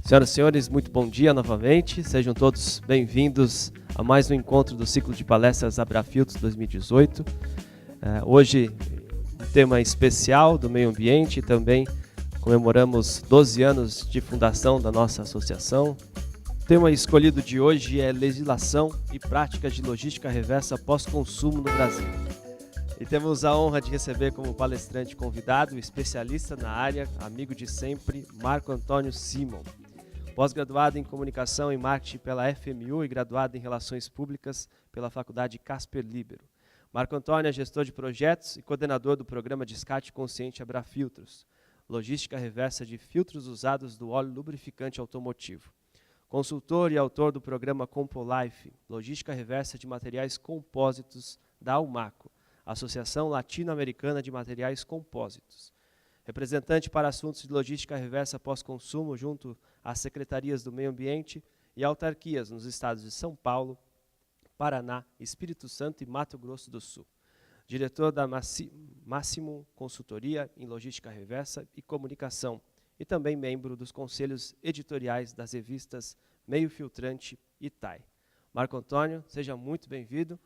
Senhoras e senhores, muito bom dia novamente. Sejam todos bem-vindos a mais um encontro do ciclo de palestras Abrafiltros 2018. Hoje, um tema especial do meio ambiente e também comemoramos 12 anos de fundação da nossa associação. O tema escolhido de hoje é legislação e práticas de logística reversa pós-consumo no Brasil. E temos a honra de receber como palestrante convidado o especialista na área, amigo de sempre, Marco Antônio Simon. Pós-graduado em Comunicação e Marketing pela FMU e graduado em Relações Públicas pela Faculdade Casper Libero. Marco Antônio é gestor de projetos e coordenador do programa Descarte Consciente Abrafiltros, logística reversa de filtros usados do óleo lubrificante automotivo. Consultor e autor do programa Compolife, logística reversa de materiais compósitos da Almaco, Associação Latino-Americana de Materiais Compósitos. Representante para assuntos de logística reversa pós-consumo junto às secretarias do Meio Ambiente e autarquias nos estados de São Paulo, Paraná, Espírito Santo e Mato Grosso do Sul. Diretor da Máximo Consultoria em Logística Reversa e Comunicação e também membro dos conselhos editoriais das revistas Meio Filtrante e TAI. Marco Antônio, seja muito bem-vindo.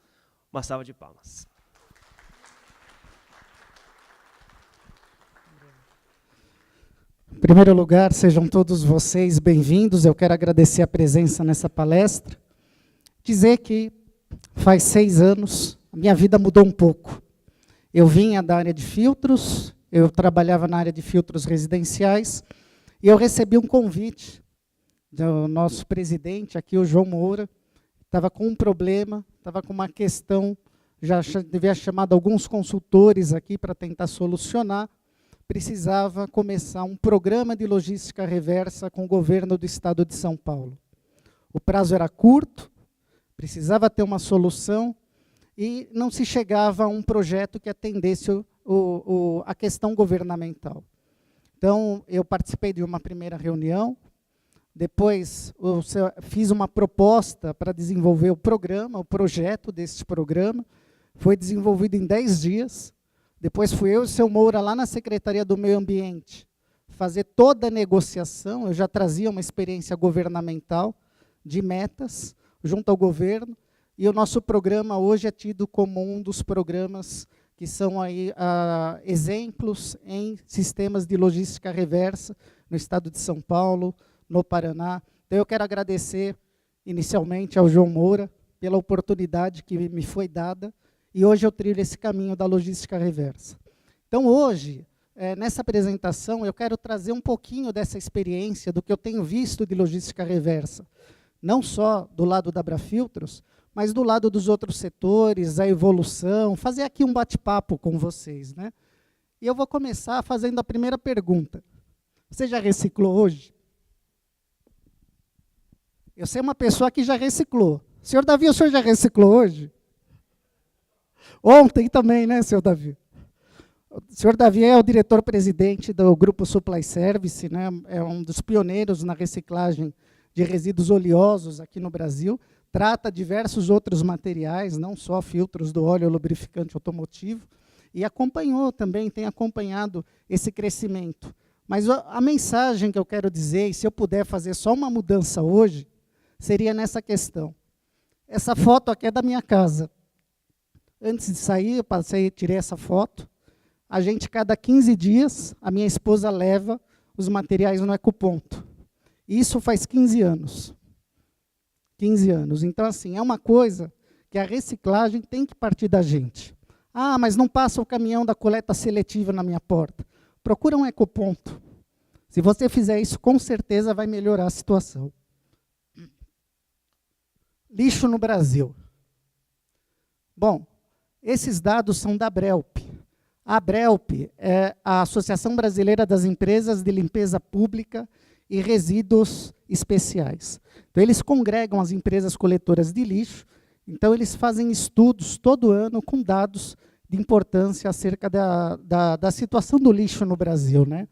Uma salva de palmas. Em primeiro lugar, sejam todos vocês bem-vindos. Eu quero agradecer a presença nessa palestra. Dizer que faz 6 anos, a minha vida mudou um pouco. Eu vinha da área de filtros, eu trabalhava na área de filtros residenciais, e eu recebi um convite do nosso presidente, aqui o João Moura, estava com um problema, estava com uma questão, já devia chamado alguns consultores aqui para tentar solucionar, precisava começar um programa de logística reversa com o governo do estado de São Paulo. O prazo era curto, precisava ter uma solução e não se chegava a um projeto que atendesse a questão governamental. Então, eu participei de uma primeira reunião, depois fiz uma proposta para desenvolver o programa, o projeto desse programa, foi desenvolvido em 10 dias, depois fui eu e o seu Moura lá na Secretaria do Meio Ambiente fazer toda a negociação, eu já trazia uma experiência governamental de metas junto ao governo, e o nosso programa hoje é tido como um dos programas que são aí, exemplos em sistemas de logística reversa no estado de São Paulo, no Paraná. Então eu quero agradecer inicialmente ao João Moura pela oportunidade que me foi dada, e hoje eu trilho esse caminho da logística reversa. Então hoje, nessa apresentação, eu quero trazer um pouquinho dessa experiência, do que eu tenho visto de logística reversa, não só do lado da Abrafiltros, mas do lado dos outros setores, a evolução, fazer aqui um bate-papo com vocês, né? E eu vou começar fazendo a primeira pergunta. Você já reciclou hoje? Eu sei uma pessoa que já reciclou. Senhor Davi, o senhor já reciclou hoje? Ontem também, né, senhor Davi? O senhor Davi é o diretor-presidente do Grupo Supply Service, né? É um dos pioneiros na reciclagem de resíduos oleosos aqui no Brasil, trata diversos outros materiais, não só filtros do óleo lubrificante automotivo, e acompanhou também, tem acompanhado esse crescimento. Mas a mensagem que eu quero dizer, e se eu puder fazer só uma mudança hoje, seria nessa questão. Essa foto aqui é da minha casa. Antes de sair, eu tirei essa foto. A gente, cada 15 dias, a minha esposa leva os materiais no ecoponto. Isso faz 15 anos. 15 anos. Então, assim, é uma coisa que a reciclagem tem que partir da gente. Ah, mas não passa o caminhão da coleta seletiva na minha porta. Procura um ecoponto. Se você fizer isso, com certeza vai melhorar a situação. Lixo no Brasil. Bom, esses dados são da Abrelp. A Abrelp é a Associação Brasileira das Empresas de Limpeza Pública e Resíduos Especiais. Então, eles congregam as empresas coletoras de lixo, então eles fazem estudos todo ano com dados de importância acerca da situação do lixo no Brasil, né?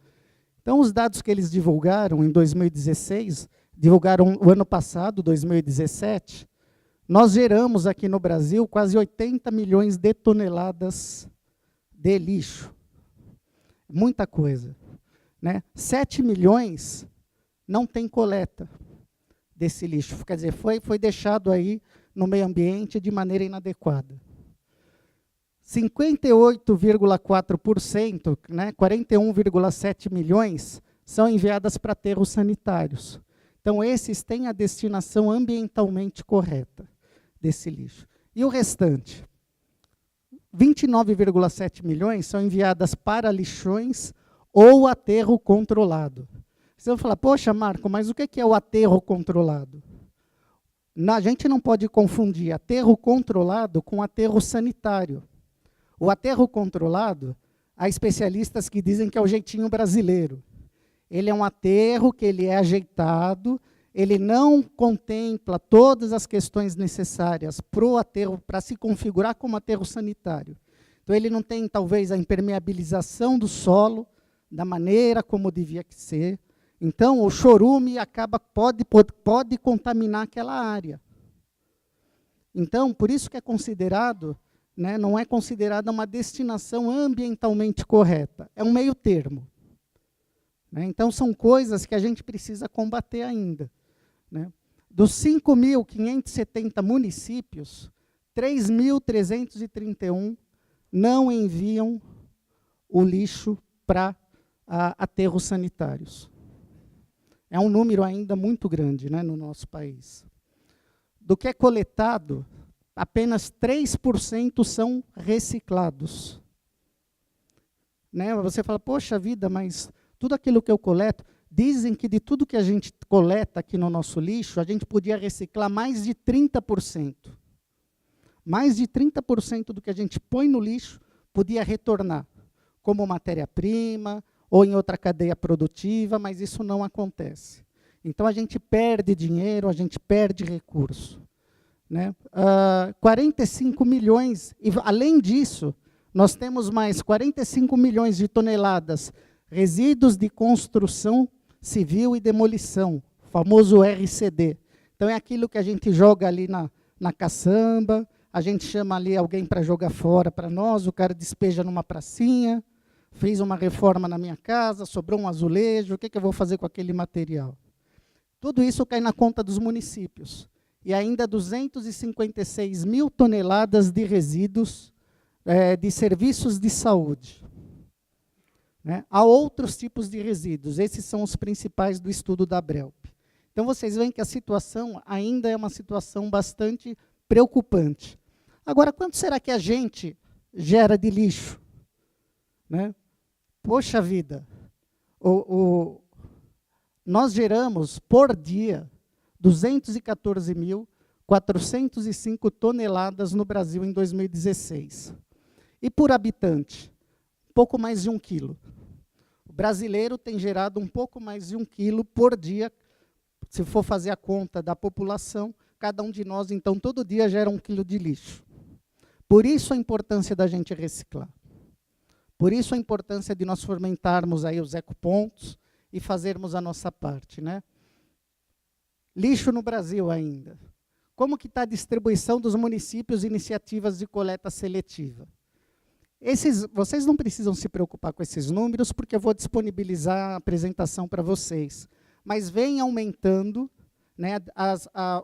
Então, os dados que eles divulgaram em 2016, divulgaram o ano passado, 2017, nós geramos aqui no Brasil quase 80 milhões de toneladas de lixo. Muita coisa, né? 7 milhões não tem coleta desse lixo. Quer dizer, foi deixado aí no meio ambiente de maneira inadequada. 58,4%, né, 41,7 milhões, são enviadas para aterros sanitários. Então, esses têm a destinação ambientalmente correta desse lixo. E o restante? 29,7 milhões são enviadas para lixões ou aterro controlado. Você vai falar, poxa, Marco, mas o que é o aterro controlado? A gente não pode confundir aterro controlado com aterro sanitário. O aterro controlado, há especialistas que dizem que é o jeitinho brasileiro. Ele é um aterro que ele é ajeitado, ele não contempla todas as questões necessárias para o aterro, para se configurar como aterro sanitário. Então, ele não tem, talvez, a impermeabilização do solo da maneira como devia ser. Então, o chorume pode contaminar aquela área. Então, por isso que é considerado, né, não é considerada uma destinação ambientalmente correta. É um meio termo. Né? Então, são coisas que a gente precisa combater ainda. Né? Dos 5.570 municípios, 3.331 não enviam o lixo para aterros sanitários. É um número ainda muito grande, né, no nosso país. Do que é coletado, apenas 3% são reciclados. Né? Você fala, poxa vida, mas tudo aquilo que eu coleto, dizem que de tudo que a gente coleta aqui no nosso lixo, a gente podia reciclar mais de 30%. Mais de 30% do que a gente põe no lixo podia retornar, como matéria-prima, ou em outra cadeia produtiva, mas isso não acontece. Então, a gente perde dinheiro, a gente perde recurso. Né? 45 milhões, e além disso, nós temos mais 45 milhões de toneladas resíduos de construção civil e demolição, o famoso RCD. Então, é aquilo que a gente joga ali na caçamba, a gente chama ali alguém para jogar fora para nós, o cara despeja numa pracinha, fiz uma reforma na minha casa, sobrou um azulejo, o que eu vou fazer com aquele material? Tudo isso cai na conta dos municípios. E ainda 256 mil toneladas de resíduos de serviços de saúde. Né? Há outros tipos de resíduos, esses são os principais do estudo da Abrelp. Então, vocês veem que a situação ainda é uma situação bastante preocupante. Agora, quanto será que a gente gera de lixo? Né? Poxa vida, nós geramos, por dia, 214.405 toneladas no Brasil em 2016. E por habitante, pouco mais de 1 quilo. O brasileiro tem gerado um pouco mais de 1 quilo por dia. Se for fazer a conta da população, cada um de nós, então, todo dia gera 1 quilo de lixo. Por isso a importância da gente reciclar. Por isso a importância de nós fomentarmos aí os ecopontos e fazermos a nossa parte. Né? Lixo no Brasil ainda. Como que está a distribuição dos municípios e iniciativas de coleta seletiva? Vocês não precisam se preocupar com esses números, porque eu vou disponibilizar a apresentação para vocês. Mas vem aumentando, né,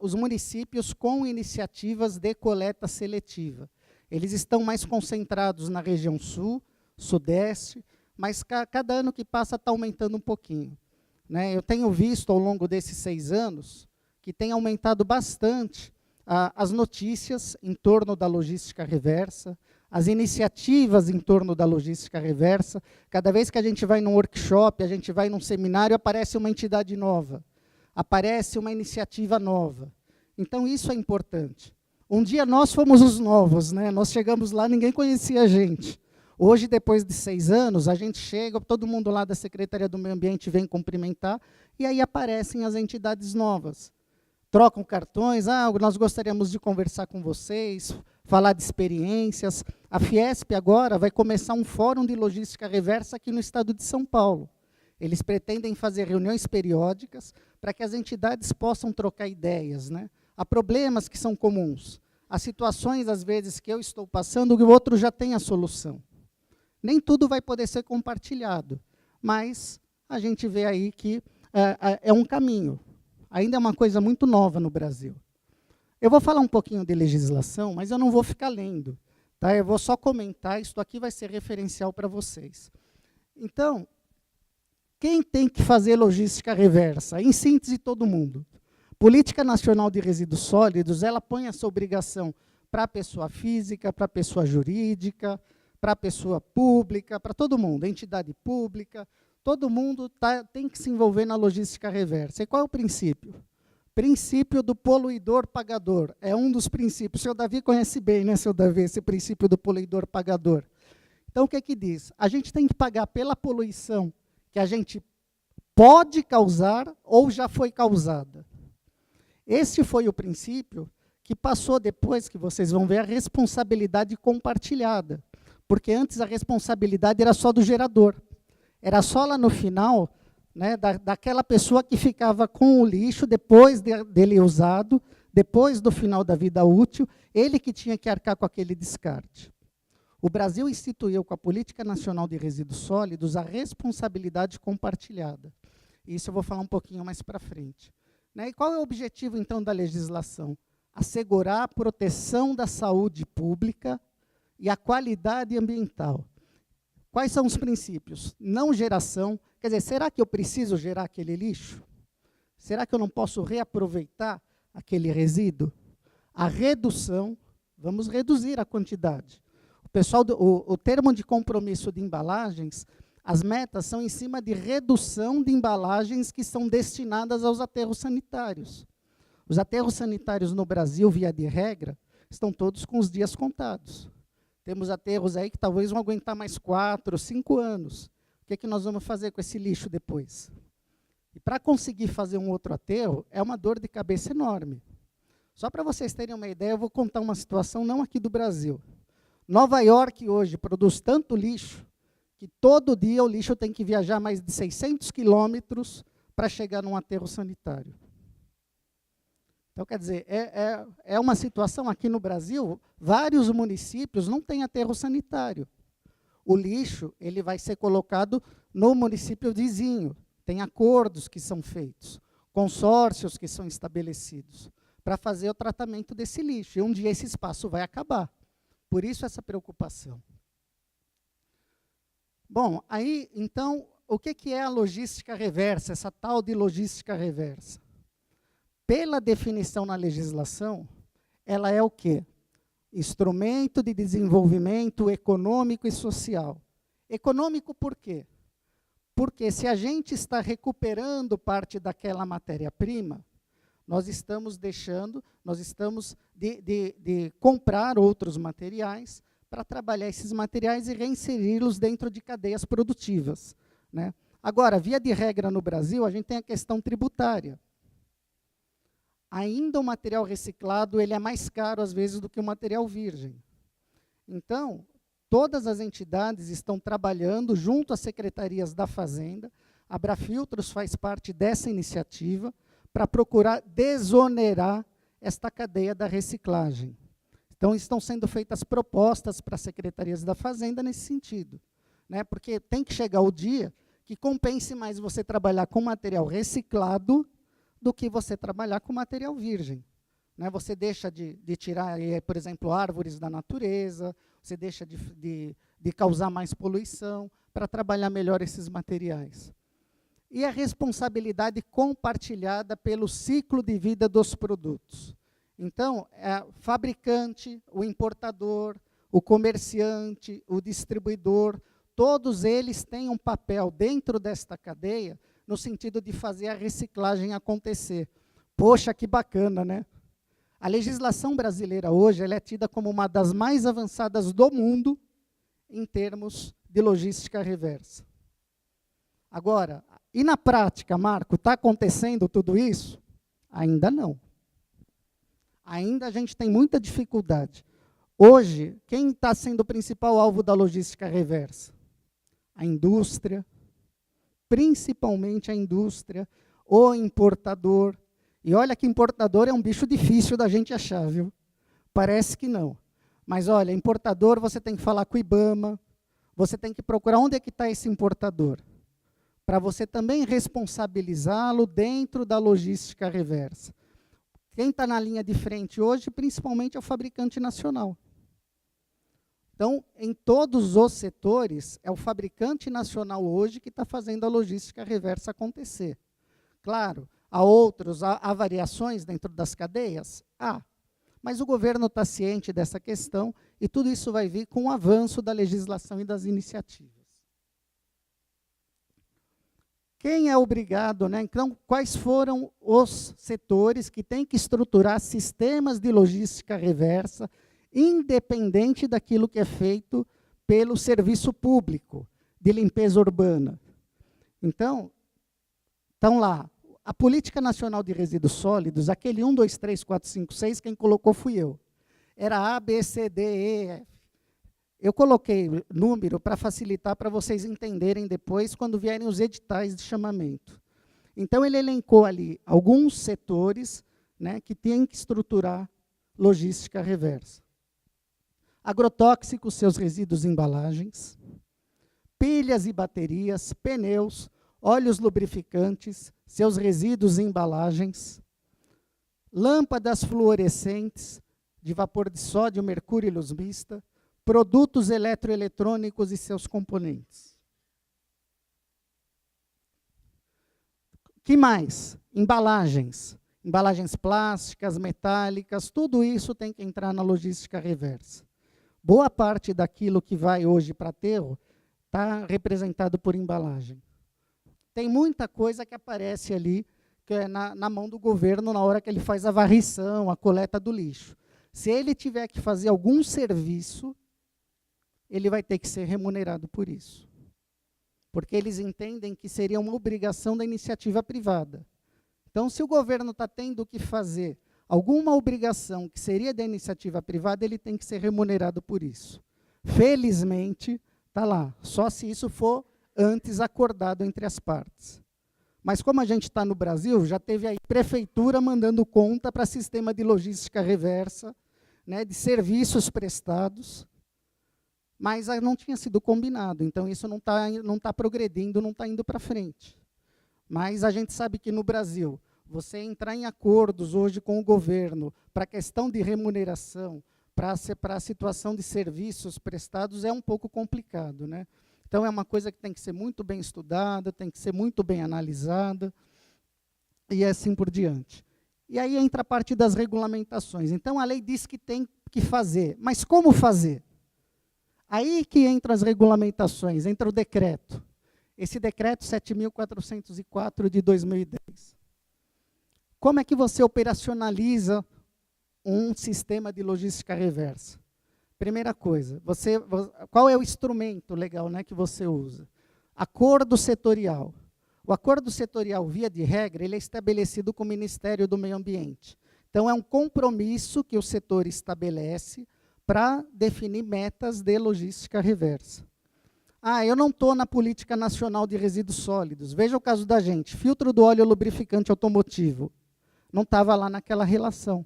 os municípios com iniciativas de coleta seletiva. Eles estão mais concentrados na região sul, sudeste, mas cada ano que passa está aumentando um pouquinho. Né? Eu tenho visto, ao longo desses 6 anos, que tem aumentado bastante as notícias em torno da logística reversa, as iniciativas em torno da logística reversa. Cada vez que a gente vai num workshop, a gente vai num seminário, aparece uma entidade nova, aparece uma iniciativa nova. Então, isso é importante. Um dia nós fomos os novos, né? Nós chegamos lá, ninguém conhecia a gente. Hoje, depois de 6 anos, a gente chega, todo mundo lá da Secretaria do Meio Ambiente vem cumprimentar, e aí aparecem as entidades novas. Trocam cartões, nós gostaríamos de conversar com vocês, falar de experiências. A Fiesp agora vai começar um fórum de logística reversa aqui no estado de São Paulo. Eles pretendem fazer reuniões periódicas para que as entidades possam trocar ideias. Né? Há problemas que são comuns. Há situações, às vezes, que eu estou passando, que o outro já tem a solução. Nem tudo vai poder ser compartilhado, mas a gente vê aí que é um caminho. Ainda é uma coisa muito nova no Brasil. Eu vou falar um pouquinho de legislação, mas eu não vou ficar lendo. Tá? Eu vou só comentar, isso aqui vai ser referencial para vocês. Então, quem tem que fazer logística reversa? Em síntese, todo mundo. Política Nacional de Resíduos Sólidos, ela põe essa obrigação para a pessoa física, para a pessoa jurídica, para a pessoa pública, para todo mundo, entidade pública, todo mundo tem que se envolver na logística reversa. E qual é o princípio? Princípio do poluidor pagador. É um dos princípios. O seu Davi conhece bem, né, seu Davi, esse princípio do poluidor pagador. Então, o que é que diz? A gente tem que pagar pela poluição que a gente pode causar ou já foi causada. Esse foi o princípio que passou depois, que vocês vão ver, a responsabilidade compartilhada. Porque antes a responsabilidade era só do gerador. Era só lá no final, né, daquela pessoa que ficava com o lixo depois dele usado, depois do final da vida útil, ele que tinha que arcar com aquele descarte. O Brasil instituiu com a Política Nacional de Resíduos Sólidos a responsabilidade compartilhada. Isso eu vou falar um pouquinho mais para frente. Né? E qual é o objetivo, então, da legislação? Assegurar a proteção da saúde pública e a qualidade ambiental. Quais são os princípios? Não geração. Quer dizer, será que eu preciso gerar aquele lixo? Será que eu não posso reaproveitar aquele resíduo? A redução, vamos reduzir a quantidade. O termo de compromisso de embalagens, as metas são em cima de redução de embalagens que são destinadas aos aterros sanitários. Os aterros sanitários no Brasil, via de regra, estão todos com os dias contados. Temos aterros aí que talvez vão aguentar mais 4, 5 anos. O que é que nós vamos fazer com esse lixo depois? E para conseguir fazer um outro aterro, é uma dor de cabeça enorme. Só para vocês terem uma ideia, eu vou contar uma situação não aqui do Brasil. Nova York hoje produz tanto lixo que todo dia o lixo tem que viajar mais de 600 quilômetros para chegar num aterro sanitário. Então, quer dizer, é uma situação aqui no Brasil, vários municípios não têm aterro sanitário. O lixo ele vai ser colocado no município vizinho. Tem acordos que são feitos, consórcios que são estabelecidos para fazer o tratamento desse lixo. E um dia esse espaço vai acabar. Por isso essa preocupação. Bom, aí, então, o que é a logística reversa, essa tal de logística reversa? Pela definição na legislação, ela é o quê? Instrumento de desenvolvimento econômico e social. Econômico por quê? Porque se a gente está recuperando parte daquela matéria-prima, nós estamos deixando, nós estamos de comprar outros materiais para trabalhar esses materiais e reinseri-los dentro de cadeias produtivas. Né? Agora, via de regra no Brasil, a gente tem a questão tributária. Ainda o material reciclado ele é mais caro, às vezes, do que o material virgem. Então, todas as entidades estão trabalhando junto às secretarias da Fazenda, a Abrafiltros faz parte dessa iniciativa, para procurar desonerar esta cadeia da reciclagem. Então, estão sendo feitas propostas para as secretarias da Fazenda nesse sentido. Né? Porque tem que chegar o dia que compense mais você trabalhar com material reciclado do que você trabalhar com material virgem. Né? Você deixa de tirar, por exemplo, árvores da natureza, você deixa de causar mais poluição para trabalhar melhor esses materiais. E a responsabilidade compartilhada pelo ciclo de vida dos produtos. Então, o fabricante, o importador, o comerciante, o distribuidor, todos eles têm um papel dentro desta cadeia no sentido de fazer a reciclagem acontecer. Poxa, que bacana, né? A legislação brasileira hoje ela é tida como uma das mais avançadas do mundo em termos de logística reversa. Agora, e na prática, Marco, está acontecendo tudo isso? Ainda não. Ainda a gente tem muita dificuldade. Hoje, quem está sendo o principal alvo da logística reversa? A indústria, principalmente a indústria, o importador. E olha que importador é um bicho difícil da gente achar, viu? Parece que não. Mas olha, importador você tem que falar com o IBAMA, você tem que procurar onde é que está esse importador. para você também responsabilizá-lo dentro da logística reversa. Quem está na linha de frente hoje, principalmente, é o fabricante nacional. Então, em todos os setores, é o fabricante nacional hoje que está fazendo a logística reversa acontecer. Claro, há variações dentro das cadeias? Há. Mas o governo está ciente dessa questão e tudo isso vai vir com o avanço da legislação e das iniciativas. Quem é obrigado, né? Então, quais foram os setores que têm que estruturar sistemas de logística reversa, independente daquilo que é feito pelo serviço público de limpeza urbana? Então, estão lá. A Política Nacional de Resíduos Sólidos, aquele 1, 2, 3, 4, 5, 6, quem colocou fui eu. Era A, B, C, D, E, F. Eu coloquei número para facilitar para vocês entenderem depois, quando vierem os editais de chamamento. Então, ele elencou ali alguns setores, né, que têm que estruturar logística reversa. Agrotóxicos, seus resíduos e embalagens, pilhas e baterias, pneus, óleos lubrificantes, seus resíduos e embalagens, lâmpadas fluorescentes de vapor de sódio, mercúrio e luz mista, produtos eletroeletrônicos e seus componentes. Que mais? Embalagens. Embalagens plásticas, metálicas, tudo isso tem que entrar na logística reversa. Boa parte daquilo que vai hoje para aterro está representado por embalagem. Tem muita coisa que aparece ali, que é na mão do governo na hora que ele faz a varrição, a coleta do lixo. Se ele tiver que fazer algum serviço, ele vai ter que ser remunerado por isso. Porque eles entendem que seria uma obrigação da iniciativa privada. Então, se o governo está tendo que fazer alguma obrigação que seria da iniciativa privada, ele tem que ser remunerado por isso. Felizmente, está lá, só se isso for antes acordado entre as partes. Mas como a gente está no Brasil, já teve aí prefeitura mandando conta para sistema de logística reversa, né, de serviços prestados, mas não tinha sido combinado, então isso não tá progredindo, não está indo para frente. Mas a gente sabe que no Brasil, você entrar em acordos hoje com o governo para a questão de remuneração, para a situação de serviços prestados, é um pouco complicado, né? Então, é uma coisa que tem que ser muito bem estudada, tem que ser muito bem analisada, e assim por diante. E aí entra a parte das regulamentações. Então, a lei diz que tem que fazer, mas como fazer? Aí que entram as regulamentações, entra o decreto. Esse decreto 7.404 de 2010. Como é que você operacionaliza um sistema de logística reversa? Primeira coisa, qual é o instrumento legal, né, que você usa? Acordo setorial. O acordo setorial, via de regra, ele é estabelecido com o Ministério do Meio Ambiente. Então, é um compromisso que o setor estabelece para definir metas de logística reversa. Eu não estou na Política Nacional de Resíduos Sólidos. Veja o caso da gente, filtro do óleo lubrificante automotivo. Não estava lá naquela relação.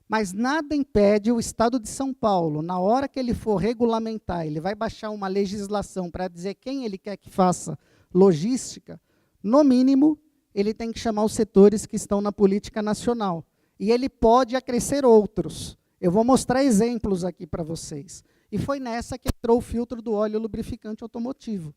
Mas nada impede o Estado de São Paulo, na hora que ele for regulamentar, ele vai baixar uma legislação para dizer quem ele quer que faça logística, no mínimo, ele tem que chamar os setores que estão na política nacional. E ele pode acrescer outros. Eu vou mostrar exemplos aqui para vocês. E foi nessa que entrou o filtro do óleo lubrificante automotivo.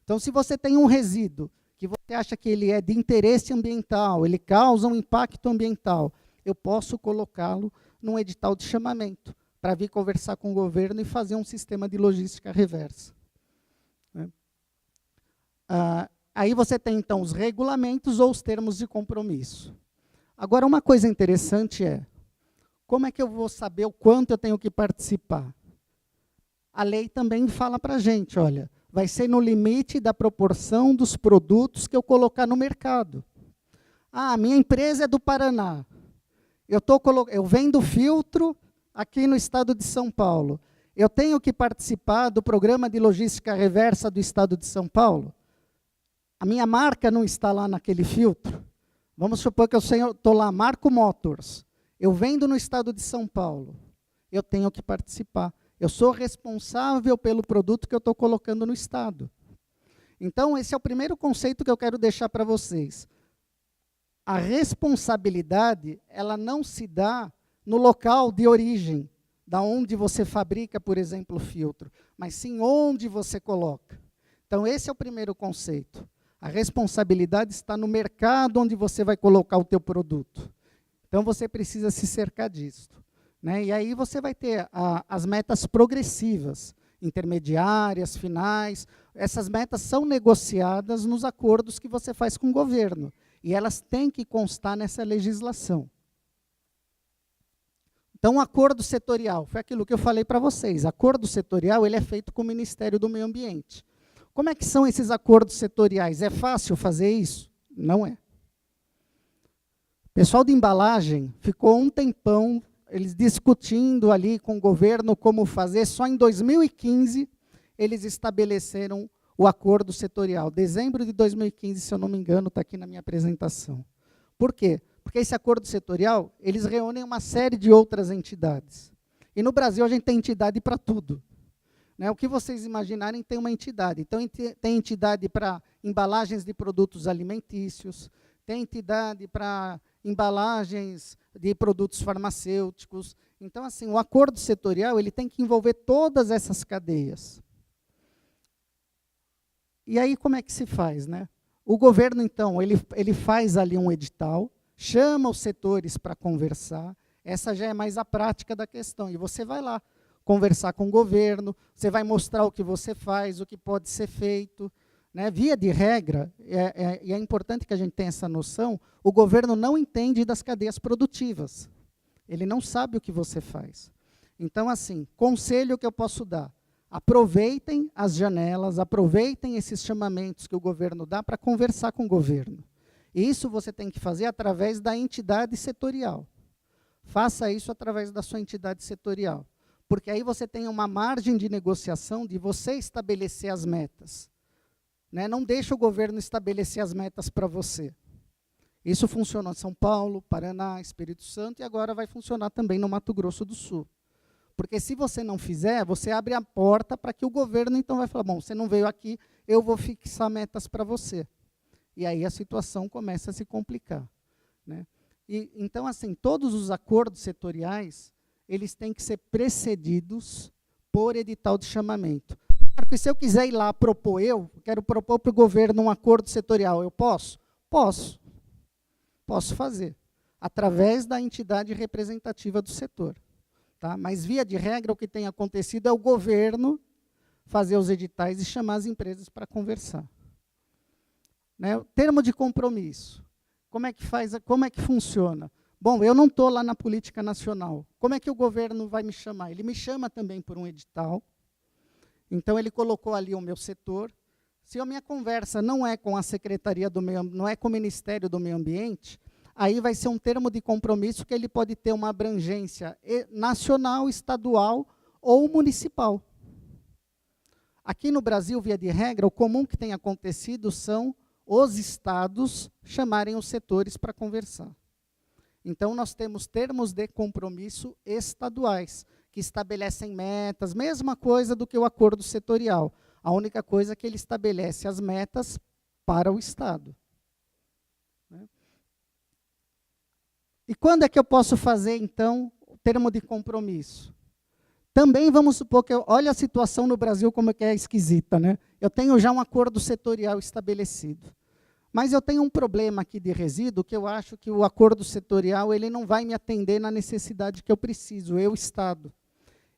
Então, se você tem um resíduo que você acha que ele é de interesse ambiental, ele causa um impacto ambiental, eu posso colocá-lo num edital de chamamento, para vir conversar com o governo e fazer um sistema de logística reversa. Né? Aí você tem, então, os regulamentos ou os termos de compromisso. Agora, uma coisa interessante é, como é que eu vou saber o quanto eu tenho que participar? A lei também fala para a gente, olha, vai ser no limite da proporção dos produtos que eu colocar no mercado. Minha empresa é do Paraná. Eu vendo filtro aqui no estado de São Paulo. Eu tenho que participar do programa de logística reversa do estado de São Paulo? A minha marca não está lá naquele filtro? Vamos supor que eu estou lá, Marco Motors. Eu vendo no estado de São Paulo. Eu tenho que participar. Eu sou responsável pelo produto que eu estou colocando no estado. Então, esse é o primeiro conceito que eu quero deixar para vocês. A responsabilidade, ela não se dá no local de origem, da onde você fabrica, por exemplo, o filtro, mas sim onde você coloca. Então, esse é o primeiro conceito. A responsabilidade está no mercado onde você vai colocar o teu produto. Então, você precisa se cercar disso, né? E aí você vai ter as metas progressivas, intermediárias, finais. Essas metas são negociadas nos acordos que você faz com o governo. E elas têm que constar nessa legislação. Então, o acordo setorial, foi aquilo que eu falei para vocês. Acordo setorial, ele é feito com o Ministério do Meio Ambiente. Como é que são esses acordos setoriais? É fácil fazer isso? Não é. O pessoal de embalagem ficou um tempão, eles discutindo ali com o governo como fazer. Só em 2015, eles estabeleceram o acordo setorial. Dezembro de 2015, se eu não me engano, está aqui na minha apresentação. Por quê? Porque esse acordo setorial, eles reúnem uma série de outras entidades. E no Brasil a gente tem entidade para tudo. Né? O que vocês imaginarem tem uma entidade. Então tem entidade para embalagens de produtos alimentícios, tem entidade para embalagens de produtos farmacêuticos. Então, assim, o acordo setorial ele tem que envolver todas essas cadeias. E aí como é que se faz, né? O governo, então, ele faz ali um edital, chama os setores para conversar. Essa já é mais a prática da questão. E você vai lá conversar com o governo, você vai mostrar o que você faz, o que pode ser feito. Né? Via de regra, e é importante que a gente tenha essa noção, o governo não entende das cadeias produtivas. Ele não sabe o que você faz. Então, assim, conselho que eu posso dar. Aproveitem as janelas, aproveitem esses chamamentos que o governo dá para conversar com o governo. E isso você tem que fazer através da entidade setorial. Faça isso através da sua entidade setorial. Porque aí você tem uma margem de negociação de você estabelecer as metas. Né? Não deixa o governo estabelecer as metas para você. Isso funcionou em São Paulo, Paraná, Espírito Santo e agora vai funcionar também no Mato Grosso do Sul. Porque se você não fizer, você abre a porta para que o governo então vai falar, bom, você não veio aqui, eu vou fixar metas para você. E aí a situação começa a se complicar. Né? E, então, assim, todos os acordos setoriais, eles têm que ser precedidos por edital de chamamento. Porque se eu quiser ir lá propor, quero propor para o governo um acordo setorial, eu posso? Posso. Posso fazer. Através da entidade representativa do setor. Tá? Mas, via de regra, o que tem acontecido é o governo fazer os editais e chamar as empresas para conversar. Né? O termo de compromisso. Como é que faz? Como é que funciona? Bom, eu não estou lá na política nacional. Como é que o governo vai me chamar? Ele me chama também por um edital. Então, ele colocou ali o meu setor. Se a minha conversa não é com a Secretaria do Meio Ambiente, não é com o Ministério do Meio Ambiente, aí vai ser um termo de compromisso que ele pode ter uma abrangência nacional, estadual ou municipal. Aqui no Brasil, via de regra, o comum que tem acontecido são os estados chamarem os setores para conversar. Então, nós temos termos de compromisso estaduais, que estabelecem metas, mesma coisa do que o acordo setorial. A única coisa é que ele estabelece as metas para o Estado. E quando é que eu posso fazer, então, o termo de compromisso? Também vamos supor que, olha a situação no Brasil como é que é esquisita, né? Eu tenho já um acordo setorial estabelecido. Mas eu tenho um problema aqui de resíduo, que eu acho que o acordo setorial ele não vai me atender na necessidade que eu preciso, eu, Estado.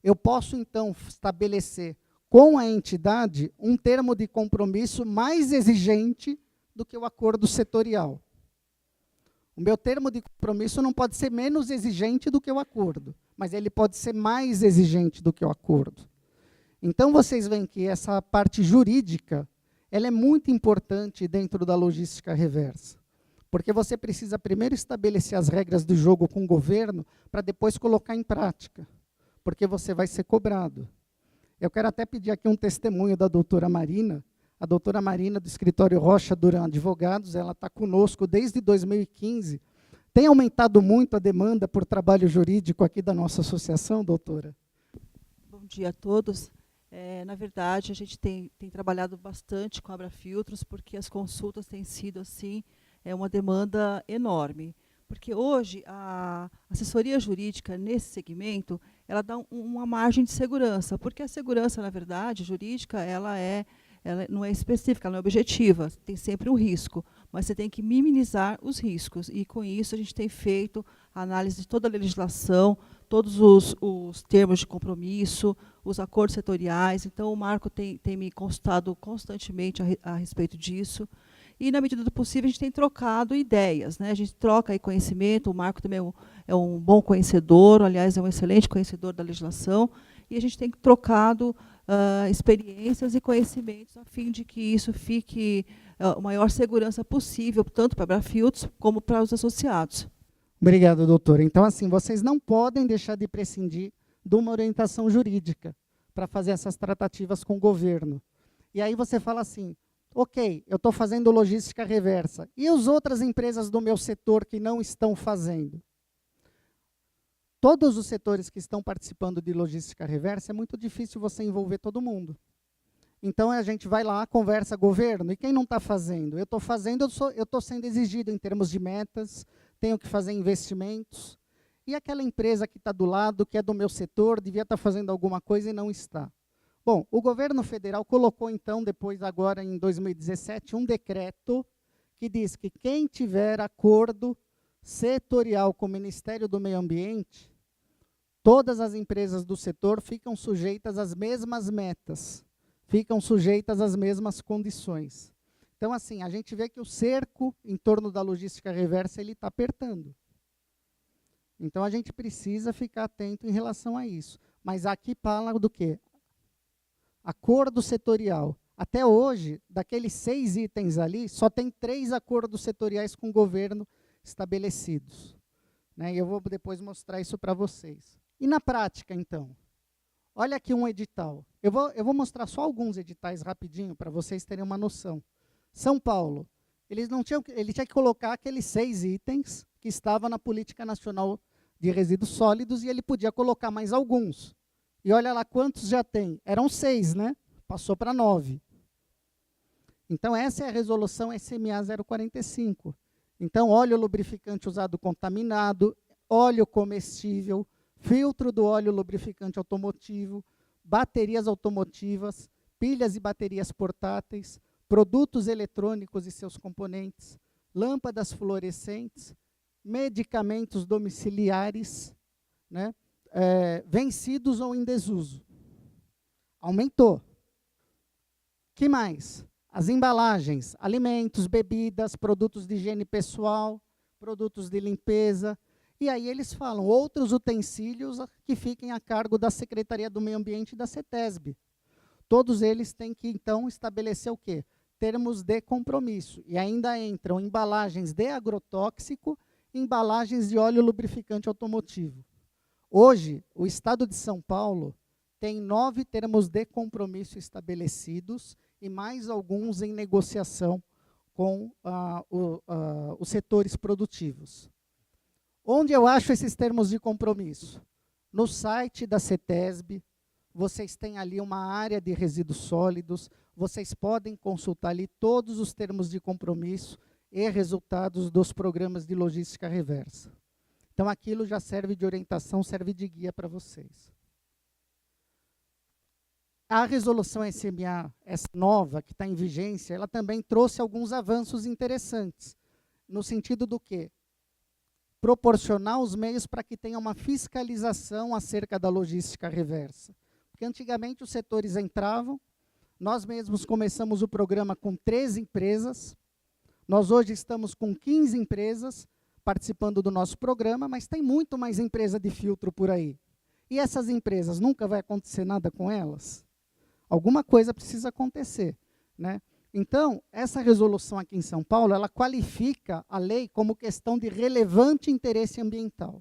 Eu posso, então, estabelecer com a entidade um termo de compromisso mais exigente do que o acordo setorial. O meu termo de compromisso não pode ser menos exigente do que o acordo, mas ele pode ser mais exigente do que o acordo. Então, vocês veem que essa parte jurídica ela é muito importante dentro da logística reversa, porque você precisa primeiro estabelecer as regras do jogo com o governo para depois colocar em prática, porque você vai ser cobrado. Eu quero até pedir aqui um testemunho da doutora Marina. A doutora Marina, do escritório Rocha Duran Advogados, ela está conosco desde 2015. Tem aumentado muito a demanda por trabalho jurídico aqui da nossa associação, doutora? Bom dia a todos. Na verdade, a gente tem trabalhado bastante com a Abrafiltros, porque as consultas têm sido assim, uma demanda enorme. Porque hoje a assessoria jurídica nesse segmento, ela dá uma margem de segurança, porque a segurança, na verdade, jurídica, ela não é específica, ela não é objetiva, tem sempre um risco, mas você tem que minimizar os riscos. E com isso a gente tem feito a análise de toda a legislação, todos os termos de compromisso, os acordos setoriais. Então, o Marco tem me consultado constantemente a respeito disso. E, na medida do possível, a gente tem trocado ideias, né? A gente troca aí conhecimento, o Marco também é um bom conhecedor, aliás, é um excelente conhecedor da legislação, e a gente tem trocado experiências e conhecimentos a fim de que isso fique a maior segurança possível, tanto para a Abrafiltros como para os associados. Obrigado, doutora. Então, assim, vocês não podem deixar de prescindir de uma orientação jurídica para fazer essas tratativas com o governo. E aí você fala assim, ok, eu estou fazendo logística reversa. E as outras empresas do meu setor que não estão fazendo? Todos os setores que estão participando de logística reversa, é muito difícil você envolver todo mundo. Então, a gente vai lá, conversa governo, e quem não está fazendo? Eu estou fazendo, eu estou sendo exigido em termos de metas, tenho que fazer investimentos. E aquela empresa que está do lado, que é do meu setor, devia estar fazendo alguma coisa e não está. Bom, o governo federal colocou, então, depois, agora em 2017, um decreto que diz que quem tiver acordo setorial com o Ministério do Meio Ambiente, todas as empresas do setor ficam sujeitas às mesmas metas, ficam sujeitas às mesmas condições. Então, assim, a gente vê que o cerco em torno da logística reversa ele está apertando. Então, a gente precisa ficar atento em relação a isso. Mas aqui fala do quê? Acordo setorial. Até hoje, daqueles 6 itens ali, só tem 3 acordos setoriais com o governo estabelecidos. Né? E eu vou depois mostrar isso para vocês. E na prática, então? Olha aqui um edital. Eu vou mostrar só alguns editais rapidinho para vocês terem uma noção. São Paulo, ele tinha que colocar aqueles 6 itens que estavam na Política Nacional de Resíduos Sólidos e ele podia colocar mais alguns. E olha lá quantos já tem. Eram 6, né? Passou para 9. Então, essa é a resolução SMA 045. Então, óleo lubrificante usado contaminado, óleo comestível, filtro do óleo lubrificante automotivo, baterias automotivas, pilhas e baterias portáteis, produtos eletrônicos e seus componentes, lâmpadas fluorescentes, medicamentos domiciliares, né? Vencidos ou em desuso. Aumentou. Que mais? As embalagens, alimentos, bebidas, produtos de higiene pessoal, produtos de limpeza. E aí eles falam, outros utensílios que fiquem a cargo da Secretaria do Meio Ambiente e da CETESB. Todos eles têm que, então, estabelecer o quê? Termos de compromisso. E ainda entram embalagens de agrotóxico e embalagens de óleo lubrificante automotivo. Hoje, o Estado de São Paulo tem 9 termos de compromisso estabelecidos e mais alguns em negociação com os setores produtivos. Onde eu acho esses termos de compromisso? No site da CETESB, vocês têm ali uma área de resíduos sólidos, vocês podem consultar ali todos os termos de compromisso e resultados dos programas de logística reversa. Então, aquilo já serve de orientação, serve de guia para vocês. A resolução SMA, essa nova, que está em vigência, ela também trouxe alguns avanços interessantes, no sentido do quê? Proporcionar os meios para que tenha uma fiscalização acerca da logística reversa. Porque antigamente os setores entravam, nós mesmos começamos o programa com 13 empresas, nós hoje estamos com 15 empresas, participando do nosso programa, mas tem muito mais empresa de filtro por aí. E essas empresas, nunca vai acontecer nada com elas? Alguma coisa precisa acontecer, né? Então, essa resolução aqui em São Paulo, ela qualifica a lei como questão de relevante interesse ambiental.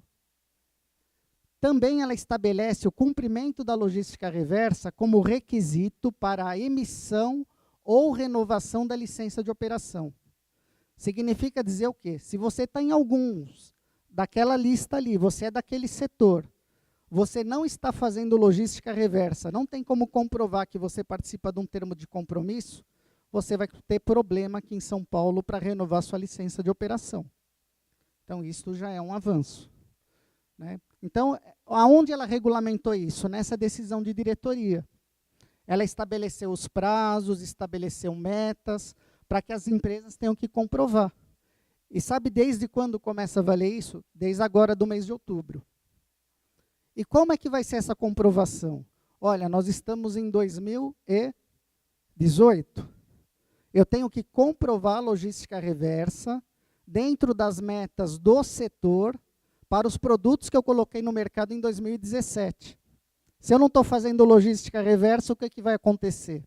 Também ela estabelece o cumprimento da logística reversa como requisito para a emissão ou renovação da licença de operação. Significa dizer o quê? Se você está em alguns daquela lista ali, você é daquele setor, você não está fazendo logística reversa, não tem como comprovar que você participa de um termo de compromisso, você vai ter problema aqui em São Paulo para renovar sua licença de operação. Então, isso já é um avanço, né? Então, aonde ela regulamentou isso? Nessa decisão de diretoria. Ela estabeleceu os prazos, estabeleceu metas, para que as empresas tenham que comprovar. E sabe desde quando começa a valer isso? Desde agora do mês de outubro. E como é que vai ser essa comprovação? Olha, nós estamos em 2018. Eu tenho que comprovar a logística reversa dentro das metas do setor para os produtos que eu coloquei no mercado em 2017. Se eu não estou fazendo logística reversa, o que, que vai acontecer?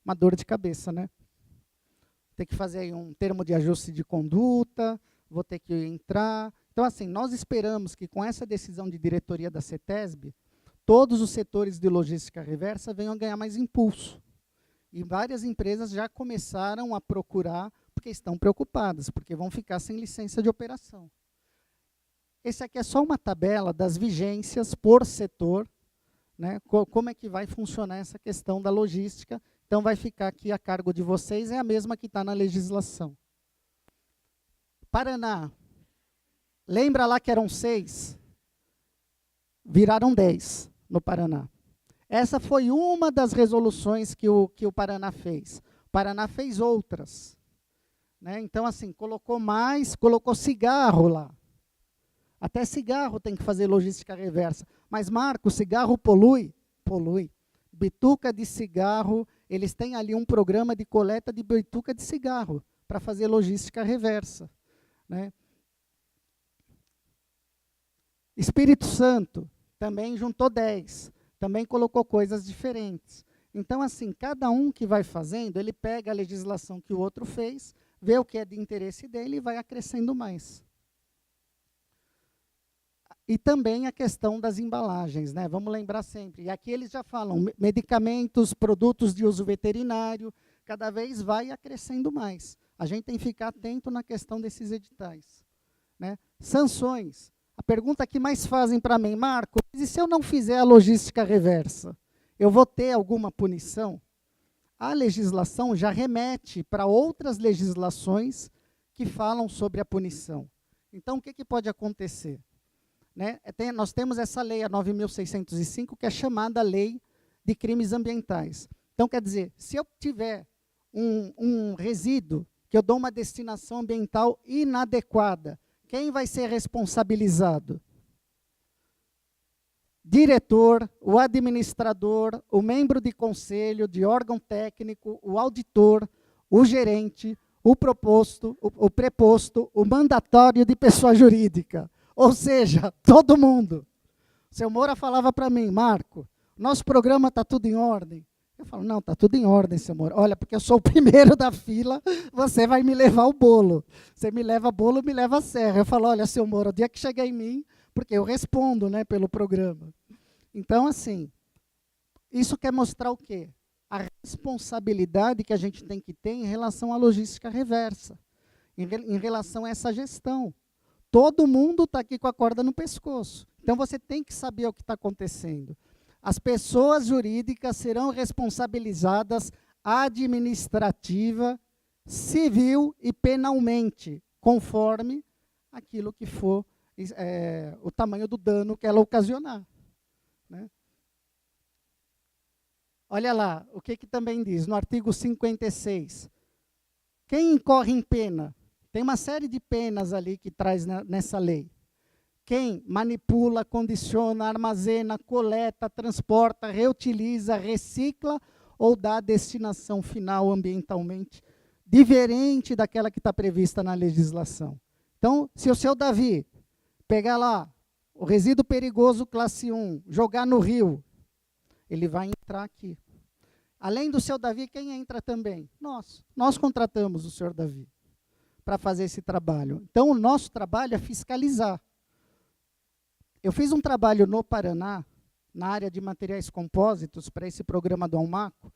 Uma dor de cabeça, né? Tem que fazer aí um termo de ajuste de conduta, vou ter que entrar. Então, assim, nós esperamos que com essa decisão de diretoria da CETESB, todos os setores de logística reversa venham a ganhar mais impulso. E várias empresas já começaram a procurar, porque estão preocupadas, porque vão ficar sem licença de operação. Esse aqui é só uma tabela das vigências por setor, né? Como é que vai funcionar essa questão da logística. Então, vai ficar aqui a cargo de vocês, é a mesma que está na legislação. Paraná. Lembra lá que eram 6? Viraram 10 no Paraná. Essa foi uma das resoluções que o Paraná fez. O Paraná fez outras, né? Então, assim, colocou cigarro lá. Até cigarro tem que fazer logística reversa. Mas, Marco, cigarro polui? Polui. Bituca de cigarro, eles têm ali um programa de coleta de bituca de cigarro para fazer logística reversa, né? Espírito Santo também juntou 10, também colocou coisas diferentes. Então, assim, cada um que vai fazendo, ele pega a legislação que o outro fez, vê o que é de interesse dele e vai acrescendo mais. E também a questão das embalagens, né? Vamos lembrar sempre. E aqui eles já falam medicamentos, produtos de uso veterinário, cada vez vai acrescendo mais. A gente tem que ficar atento na questão desses editais, né? Sanções. A pergunta que mais fazem para mim, Marco, e se eu não fizer a logística reversa, eu vou ter alguma punição? A legislação já remete para outras legislações que falam sobre a punição. Então, o que pode acontecer? Né? Nós temos essa lei, a 9.605, que é chamada Lei de Crimes Ambientais. Então, quer dizer, se eu tiver um resíduo que eu dou uma destinação ambiental inadequada, quem vai ser responsabilizado? Diretor, o administrador, o membro de conselho, de órgão técnico, o auditor, o gerente, o preposto, o mandatório de pessoa jurídica. Ou seja, todo mundo. O seu Moura falava para mim, Marco, nosso programa está tudo em ordem. Eu falo, não, está tudo em ordem, seu Moura. Olha, porque eu sou o primeiro da fila, você vai me levar o bolo. Você me leva bolo, me leva a serra. Eu falo, olha, seu Moura, o dia que chegar em mim, porque eu respondo, né, pelo programa. Então, assim, isso quer mostrar o quê? A responsabilidade que a gente tem que ter em relação à logística reversa, em relação a essa gestão. Todo mundo está aqui com a corda no pescoço. Então, você tem que saber o que está acontecendo. As pessoas jurídicas serão responsabilizadas administrativa, civil e penalmente, conforme aquilo que for o tamanho do dano que ela ocasionar, né? Olha lá, o que também diz, no artigo 56. Quem incorre em pena? Tem uma série de penas ali que traz nessa lei. Quem manipula, condiciona, armazena, coleta, transporta, reutiliza, recicla ou dá destinação final ambientalmente diferente daquela que está prevista na legislação. Então, se o seu Davi pegar lá o resíduo perigoso classe 1, jogar no rio, ele vai entrar aqui. Além do seu Davi, quem entra também? Nós contratamos o senhor Davi para fazer esse trabalho. Então, o nosso trabalho é fiscalizar. Eu fiz um trabalho no Paraná, na área de materiais compósitos, para esse programa do Almaco,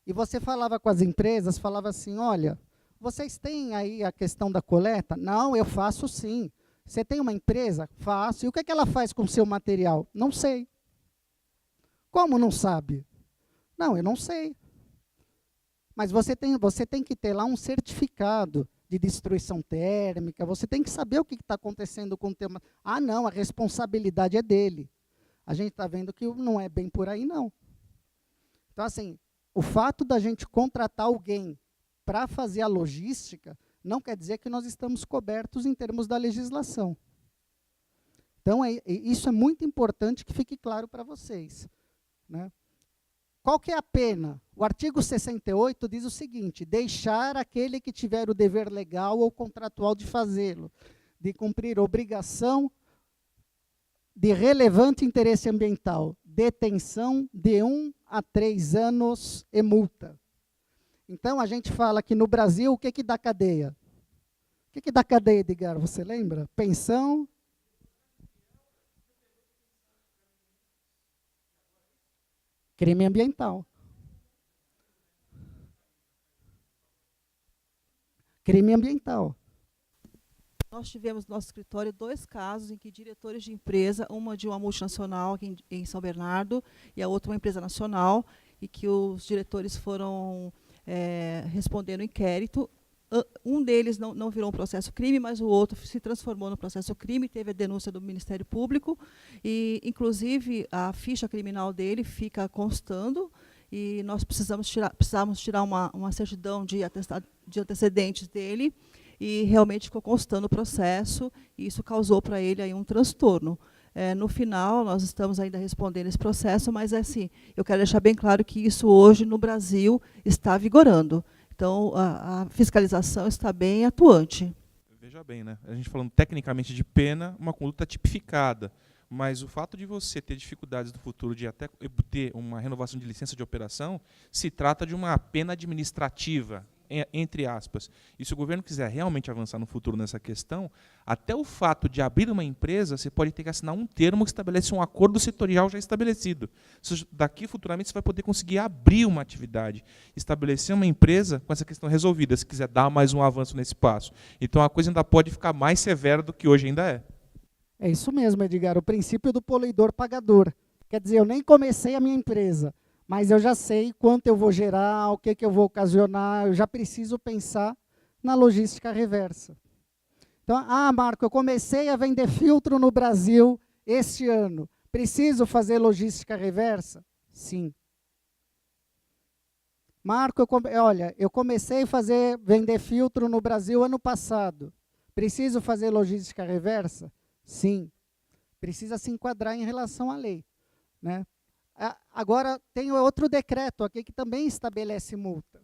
e você falava com as empresas, falava assim, olha, vocês têm aí a questão da coleta? Não, eu faço sim. Você tem uma empresa? Faço. E o que ela faz com o seu material? Não sei. Como não sabe? Não, eu não sei. Mas você tem que ter lá um certificado de destruição térmica, você tem que saber o que está acontecendo com o teu... Ah, não, a responsabilidade é dele. A gente está vendo que não é bem por aí, não. Então, assim, o fato da gente contratar alguém para fazer a logística não quer dizer que nós estamos cobertos em termos da legislação. Então, isso é muito importante que fique claro para vocês, né? Qual que é a pena? O artigo 68 diz o seguinte: deixar aquele que tiver o dever legal ou contratual de fazê-lo, de cumprir obrigação de relevante interesse ambiental, detenção de 1 a 3 anos e multa. Então, a gente fala que no Brasil, o que dá cadeia? O que dá cadeia, Edgar? Você lembra? Pensão... crime ambiental. Crime ambiental. Nós tivemos no nosso escritório 2 casos em que diretores de empresa, uma de uma multinacional aqui em São Bernardo e a outra uma empresa nacional, e que os diretores foram responder no inquérito. Um deles não virou um processo crime, mas o outro se transformou no processo crime, teve a denúncia do Ministério Público, inclusive a ficha criminal dele fica constando, e nós precisamos tirar uma certidão de antecedentes dele, e realmente ficou constando o processo, e isso causou para ele aí um transtorno. No final, nós estamos ainda respondendo esse processo, mas assim, eu quero deixar bem claro que isso hoje no Brasil está vigorando. Então, a fiscalização está bem atuante. Veja bem, né? A gente falando tecnicamente de pena, uma conduta tipificada. Mas o fato de você ter dificuldades no futuro de até ter uma renovação de licença de operação, se trata de uma pena administrativa, entre aspas. E se o governo quiser realmente avançar no futuro nessa questão, até o fato de abrir uma empresa, você pode ter que assinar um termo que estabelece um acordo setorial já estabelecido. Daqui, futuramente, você vai poder conseguir abrir uma atividade, estabelecer uma empresa com essa questão resolvida, se quiser dar mais um avanço nesse passo. Então, a coisa ainda pode ficar mais severa do que hoje ainda é. É isso mesmo, Edgar, o princípio do poluidor-pagador. Quer dizer, eu nem comecei a minha empresa, mas eu já sei quanto eu vou gerar, o que eu vou ocasionar, eu já preciso pensar na logística reversa. Então, Marco, eu comecei a vender filtro no Brasil este ano, preciso fazer logística reversa? Sim. Marco, eu comecei a vender filtro no Brasil ano passado, preciso fazer logística reversa? Sim. Precisa se enquadrar em relação à lei, né? Agora, tem outro decreto aqui que também estabelece multa.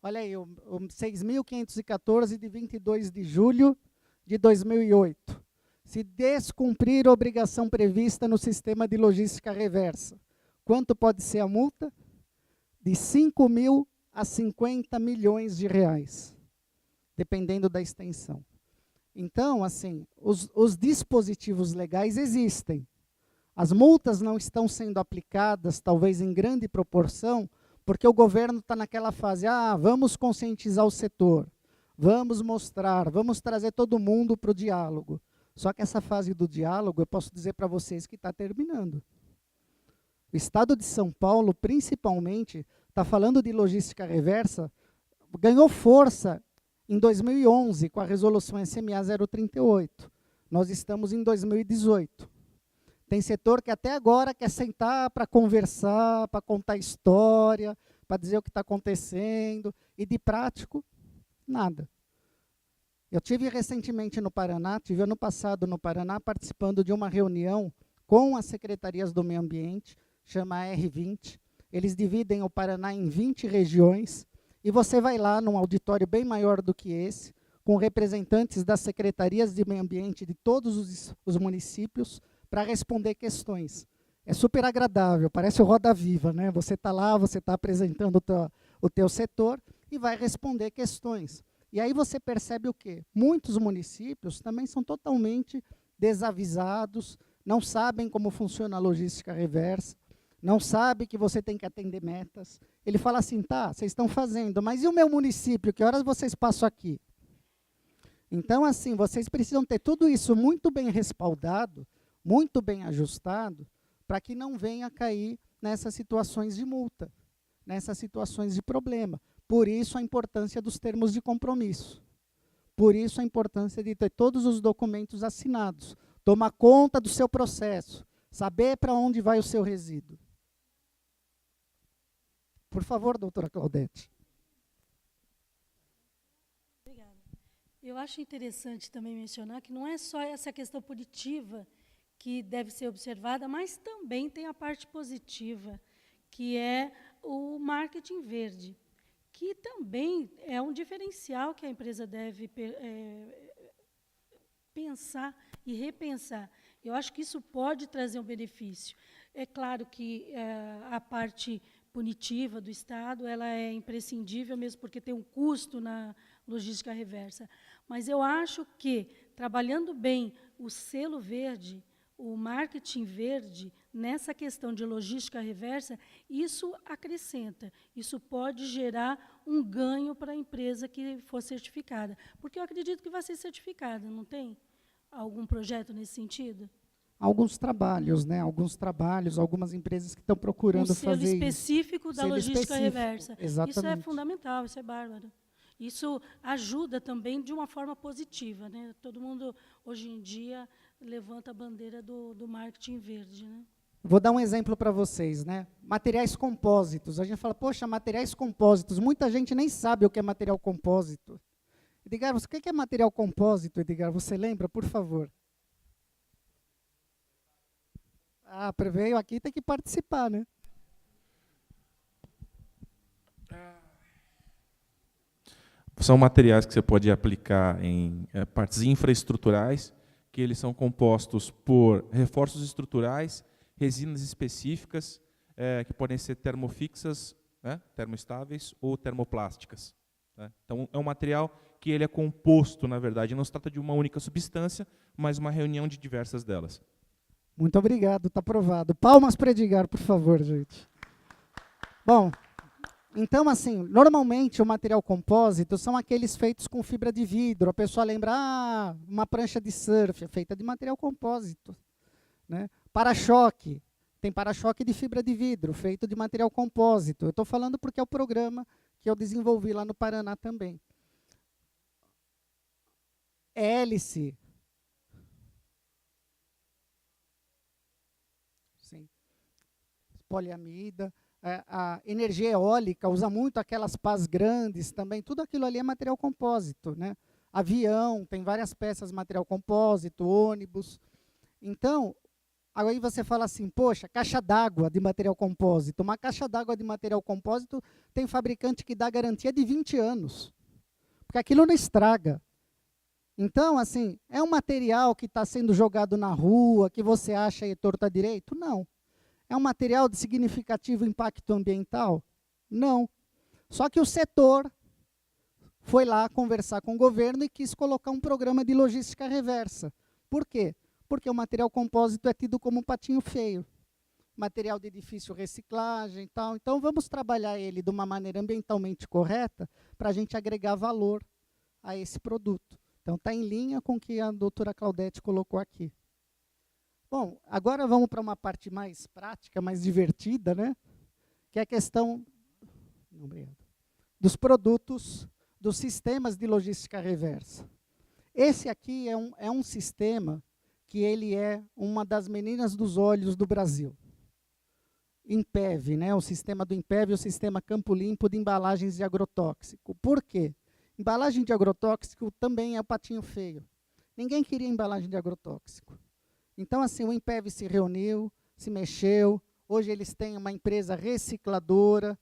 Olha aí, o 6.514, de 22 de julho de 2008. Se descumprir a obrigação prevista no sistema de logística reversa, quanto pode ser a multa? De 5 mil a 50 milhões de reais, dependendo da extensão. Então, assim, os dispositivos legais existem. As multas não estão sendo aplicadas, talvez em grande proporção, porque o governo está naquela fase, vamos conscientizar o setor, vamos mostrar, vamos trazer todo mundo para o diálogo. Só que essa fase do diálogo, eu posso dizer para vocês que está terminando. O Estado de São Paulo, principalmente, está falando de logística reversa, ganhou força em 2011, com a resolução SMA 038. Nós estamos em 2018. Tem setor que até agora quer sentar para conversar, para contar história, para dizer o que está acontecendo, e de prático, nada. Eu tive recentemente no Paraná, tive ano passado no Paraná, participando de uma reunião com as secretarias do meio ambiente, chama R20. Eles dividem o Paraná em 20 regiões, e você vai lá num auditório bem maior do que esse, com representantes das secretarias de meio ambiente de todos os municípios, para responder questões. É super agradável, parece o Roda Viva, né? Você está lá, você está apresentando o teu setor e vai responder questões. E aí você percebe o quê? Muitos municípios também são totalmente desavisados, não sabem como funciona a logística reversa, não sabem que você tem que atender metas. Ele fala assim, vocês estão fazendo, mas e o meu município? Que horas vocês passam aqui? Então, assim, vocês precisam ter tudo isso muito bem respaldado, muito bem ajustado, para que não venha a cair nessas situações de multa, nessas situações de problema. Por isso a importância dos termos de compromisso. Por isso a importância de ter todos os documentos assinados, tomar conta do seu processo, saber para onde vai o seu resíduo. Por favor, doutora Claudete. Obrigada. Eu acho interessante também mencionar que não é só essa questão punitiva que deve ser observada, mas também tem a parte positiva, que é o marketing verde, que também é um diferencial que a empresa deve pensar e repensar. Eu acho que isso pode trazer um benefício. É claro que a parte punitiva do Estado ela é imprescindível, mesmo porque tem um custo na logística reversa. Mas eu acho que, trabalhando bem o selo verde, o marketing verde, nessa questão de logística reversa, isso acrescenta, isso pode gerar um ganho para a empresa que for certificada. Porque eu acredito que vai ser certificada, não tem algum projeto nesse sentido? Alguns trabalhos, né? Alguns trabalhos, algumas empresas que estão procurando fazer isso. Um selo específico da logística reversa. Exatamente. Isso é fundamental, isso é bárbaro. Isso ajuda também de uma forma positiva, né? Todo mundo, hoje em dia, levanta a bandeira do marketing verde, né? Vou dar um exemplo para vocês, né? Materiais compósitos. A gente fala, poxa, materiais compósitos. Muita gente nem sabe o que é material compósito. Edgar, o que é material compósito, Edgar? Você lembra, por favor? Ah, veio aqui, tem que participar, né? São materiais que você pode aplicar em partes infraestruturais, que eles são compostos por reforços estruturais, resinas específicas, que podem ser termofixas, né, termoestáveis ou termoplásticas. Né? Então, é um material que ele é composto, na verdade, não se trata de uma única substância, mas uma reunião de diversas delas. Muito obrigado, está aprovado. Palmas para Edgar, por favor, gente. Bom, então, assim, normalmente o material compósito são aqueles feitos com fibra de vidro. A pessoa lembra, uma prancha de surf é feita de material compósito. Né? Para-choque, tem para-choque de fibra de vidro, feito de material compósito. Eu estou falando porque é o programa que eu desenvolvi lá no Paraná também. Hélice. Sim. Poliamida. A energia eólica usa muito aquelas pás grandes também. Tudo aquilo ali é material compósito. Né? Avião, tem várias peças de material compósito, ônibus. Então, aí você fala assim, poxa, caixa d'água de material compósito. Uma caixa d'água de material compósito tem fabricante que dá garantia de 20 anos. Porque aquilo não estraga. Então, assim, é um material que está sendo jogado na rua, que você acha aí torto à direito? Não. É um material de significativo impacto ambiental? Não. Só que o setor foi lá conversar com o governo e quis colocar um programa de logística reversa. Por quê? Porque o material compósito é tido como um patinho feio. Material de difícil reciclagem e tal. Então, vamos trabalhar ele de uma maneira ambientalmente correta para a gente agregar valor a esse produto. Então, está em linha com o que a doutora Claudete colocou aqui. Bom, agora vamos para uma parte mais prática, mais divertida, né? Que é a questão dos produtos, dos sistemas de logística reversa. Esse aqui é um sistema que ele é uma das meninas dos olhos do Brasil. INPEV, né? O sistema do INPEV, o sistema Campo Limpo de embalagens de agrotóxico. Por quê? Embalagem de agrotóxico também é o patinho feio. Ninguém queria embalagem de agrotóxico. Então, assim, o INPEV se reuniu, se mexeu. Hoje eles têm uma empresa recicladora.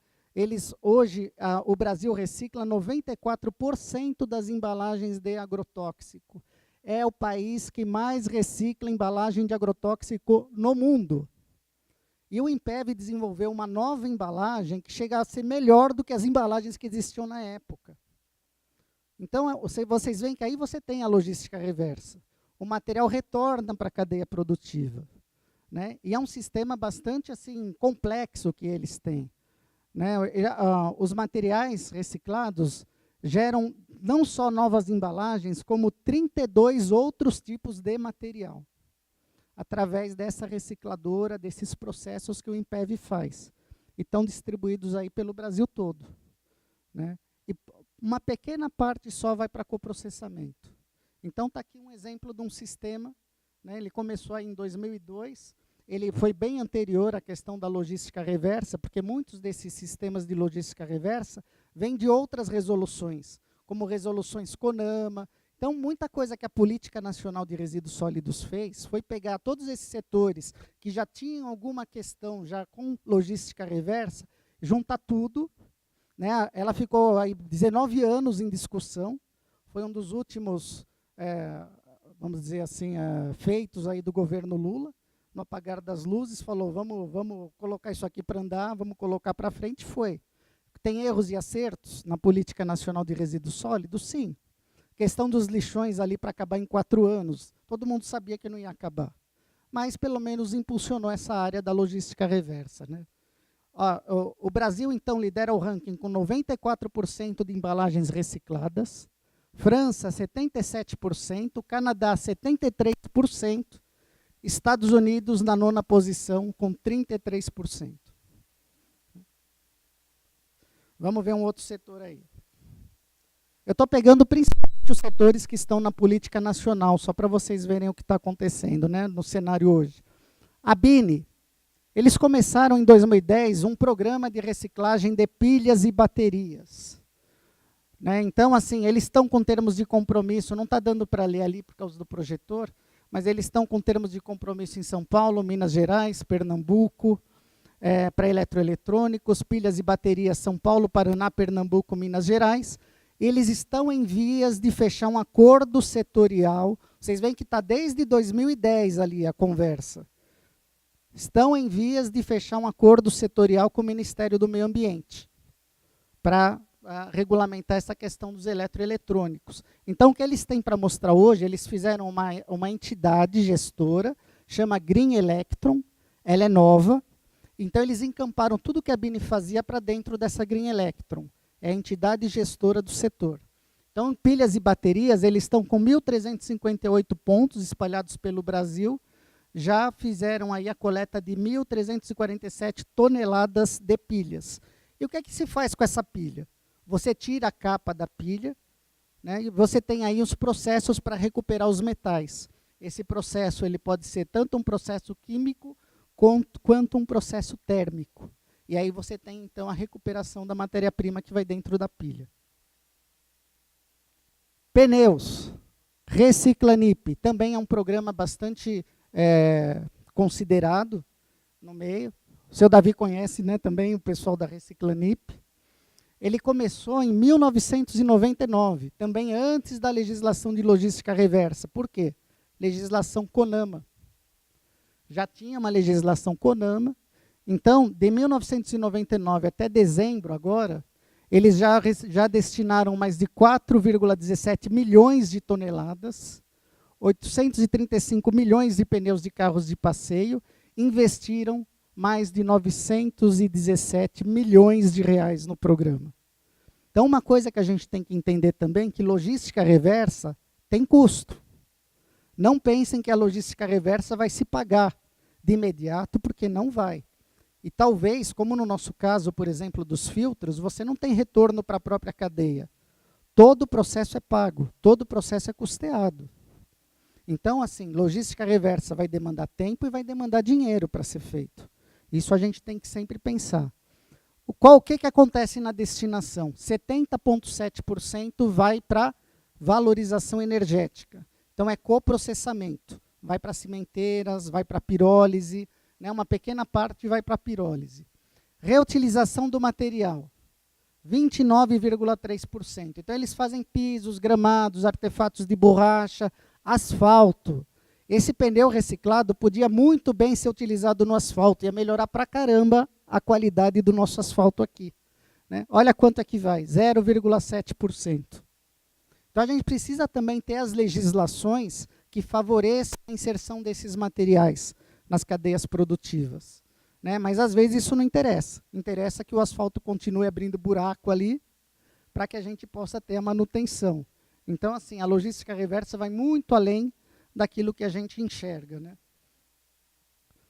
Hoje, o Brasil recicla 94% das embalagens de agrotóxico. É o país que mais recicla embalagem de agrotóxico no mundo. E o INPEV desenvolveu uma nova embalagem que chega a ser melhor do que as embalagens que existiam na época. Então, vocês veem que aí você tem a logística reversa. O material retorna para a cadeia produtiva. Né? E é um sistema bastante assim, complexo que eles têm. Né? Os materiais reciclados geram não só novas embalagens, como 32 outros tipos de material, através dessa recicladora, desses processos que o Impev faz. E estão distribuídos aí pelo Brasil todo, né? E uma pequena parte só vai para coprocessamento. Então, está aqui um exemplo de um sistema, né? Ele começou aí em 2002, ele foi bem anterior à questão da logística reversa, porque muitos desses sistemas de logística reversa vêm de outras resoluções, como resoluções CONAMA. Então, muita coisa que a Política Nacional de Resíduos Sólidos fez foi pegar todos esses setores que já tinham alguma questão já com logística reversa, juntar tudo, né? Ela ficou aí 19 anos em discussão, foi um dos últimos, vamos dizer assim, feitos aí do governo Lula, no apagar das luzes, falou, vamos colocar isso aqui para andar, vamos colocar para frente, foi. Tem erros e acertos na Política Nacional de Resíduos Sólidos? Sim. Questão dos lixões ali para acabar em 4 anos. Todo mundo sabia que não ia acabar. Mas, pelo menos, impulsionou essa área da logística reversa, né? Ó, o Brasil, então, lidera o ranking com 94% de embalagens recicladas. França, 77%. Canadá, 73%. Estados Unidos, na 9ª posição, com 33%. Vamos ver um outro setor aí. Eu estou pegando principalmente os setores que estão na política nacional, só para vocês verem o que está acontecendo, né, no cenário hoje. A BINE, eles começaram em 2010 um programa de reciclagem de pilhas e baterias. Né, então, assim, eles estão com termos de compromisso, não está dando para ler ali por causa do projetor, mas eles estão com termos de compromisso em São Paulo, Minas Gerais, Pernambuco, para eletroeletrônicos, pilhas e baterias São Paulo, Paraná, Pernambuco, Minas Gerais. Eles estão em vias de fechar um acordo setorial. Vocês veem que está desde 2010 ali a conversa. Estão em vias de fechar um acordo setorial com o Ministério do Meio Ambiente para regulamentar essa questão dos eletroeletrônicos. Então, o que eles têm para mostrar hoje, eles fizeram uma entidade gestora, chama Green Electron, ela é nova. Então, eles encamparam tudo que a BINE fazia para dentro dessa Green Electron. É a entidade gestora do setor. Então, pilhas e baterias, eles estão com 1.358 pontos espalhados pelo Brasil, já fizeram aí a coleta de 1.347 toneladas de pilhas. E o que é que se faz com essa pilha? Você tira a capa da pilha, né, e você tem aí os processos para recuperar os metais. Esse processo ele pode ser tanto um processo químico quanto um processo térmico. E aí você tem, então, a recuperação da matéria-prima que vai dentro da pilha. Pneus. Reciclanip. Também é um programa bastante considerado no meio. O seu Davi conhece, né, também o pessoal da Reciclanip. Ele começou em 1999, também antes da legislação de logística reversa. Por quê? Legislação CONAMA. Já tinha uma legislação CONAMA. Então, de 1999 até dezembro agora, eles já destinaram mais de 4,17 milhões de toneladas, 835 milhões de pneus de carros de passeio, investiram mais de 917 milhões de reais no programa. Então, uma coisa que a gente tem que entender também é que logística reversa tem custo. Não pensem que a logística reversa vai se pagar de imediato, porque não vai. E talvez, como no nosso caso, por exemplo, dos filtros, você não tem retorno para a própria cadeia. Todo o processo é pago, todo o processo é custeado. Então, assim, logística reversa vai demandar tempo e vai demandar dinheiro para ser feito. Isso a gente tem que sempre pensar. O que acontece na destinação? 70,7% vai para valorização energética. Então, é coprocessamento. Vai para cimenteiras, vai para pirólise, né, uma pequena parte vai para a pirólise. Reutilização do material, 29,3%. Então, eles fazem pisos, gramados, artefatos de borracha, asfalto. Esse pneu reciclado podia muito bem ser utilizado no asfalto, ia melhorar para caramba a qualidade do nosso asfalto aqui. Né? Olha quanto aqui vai, 0,7%. Então, a gente precisa também ter as legislações que favoreçam a inserção desses materiais nas cadeias produtivas. Né? Mas, às vezes, isso não interessa. Interessa que o asfalto continue abrindo buraco ali, para que a gente possa ter a manutenção. Então, assim, a logística reversa vai muito além daquilo que a gente enxerga, né?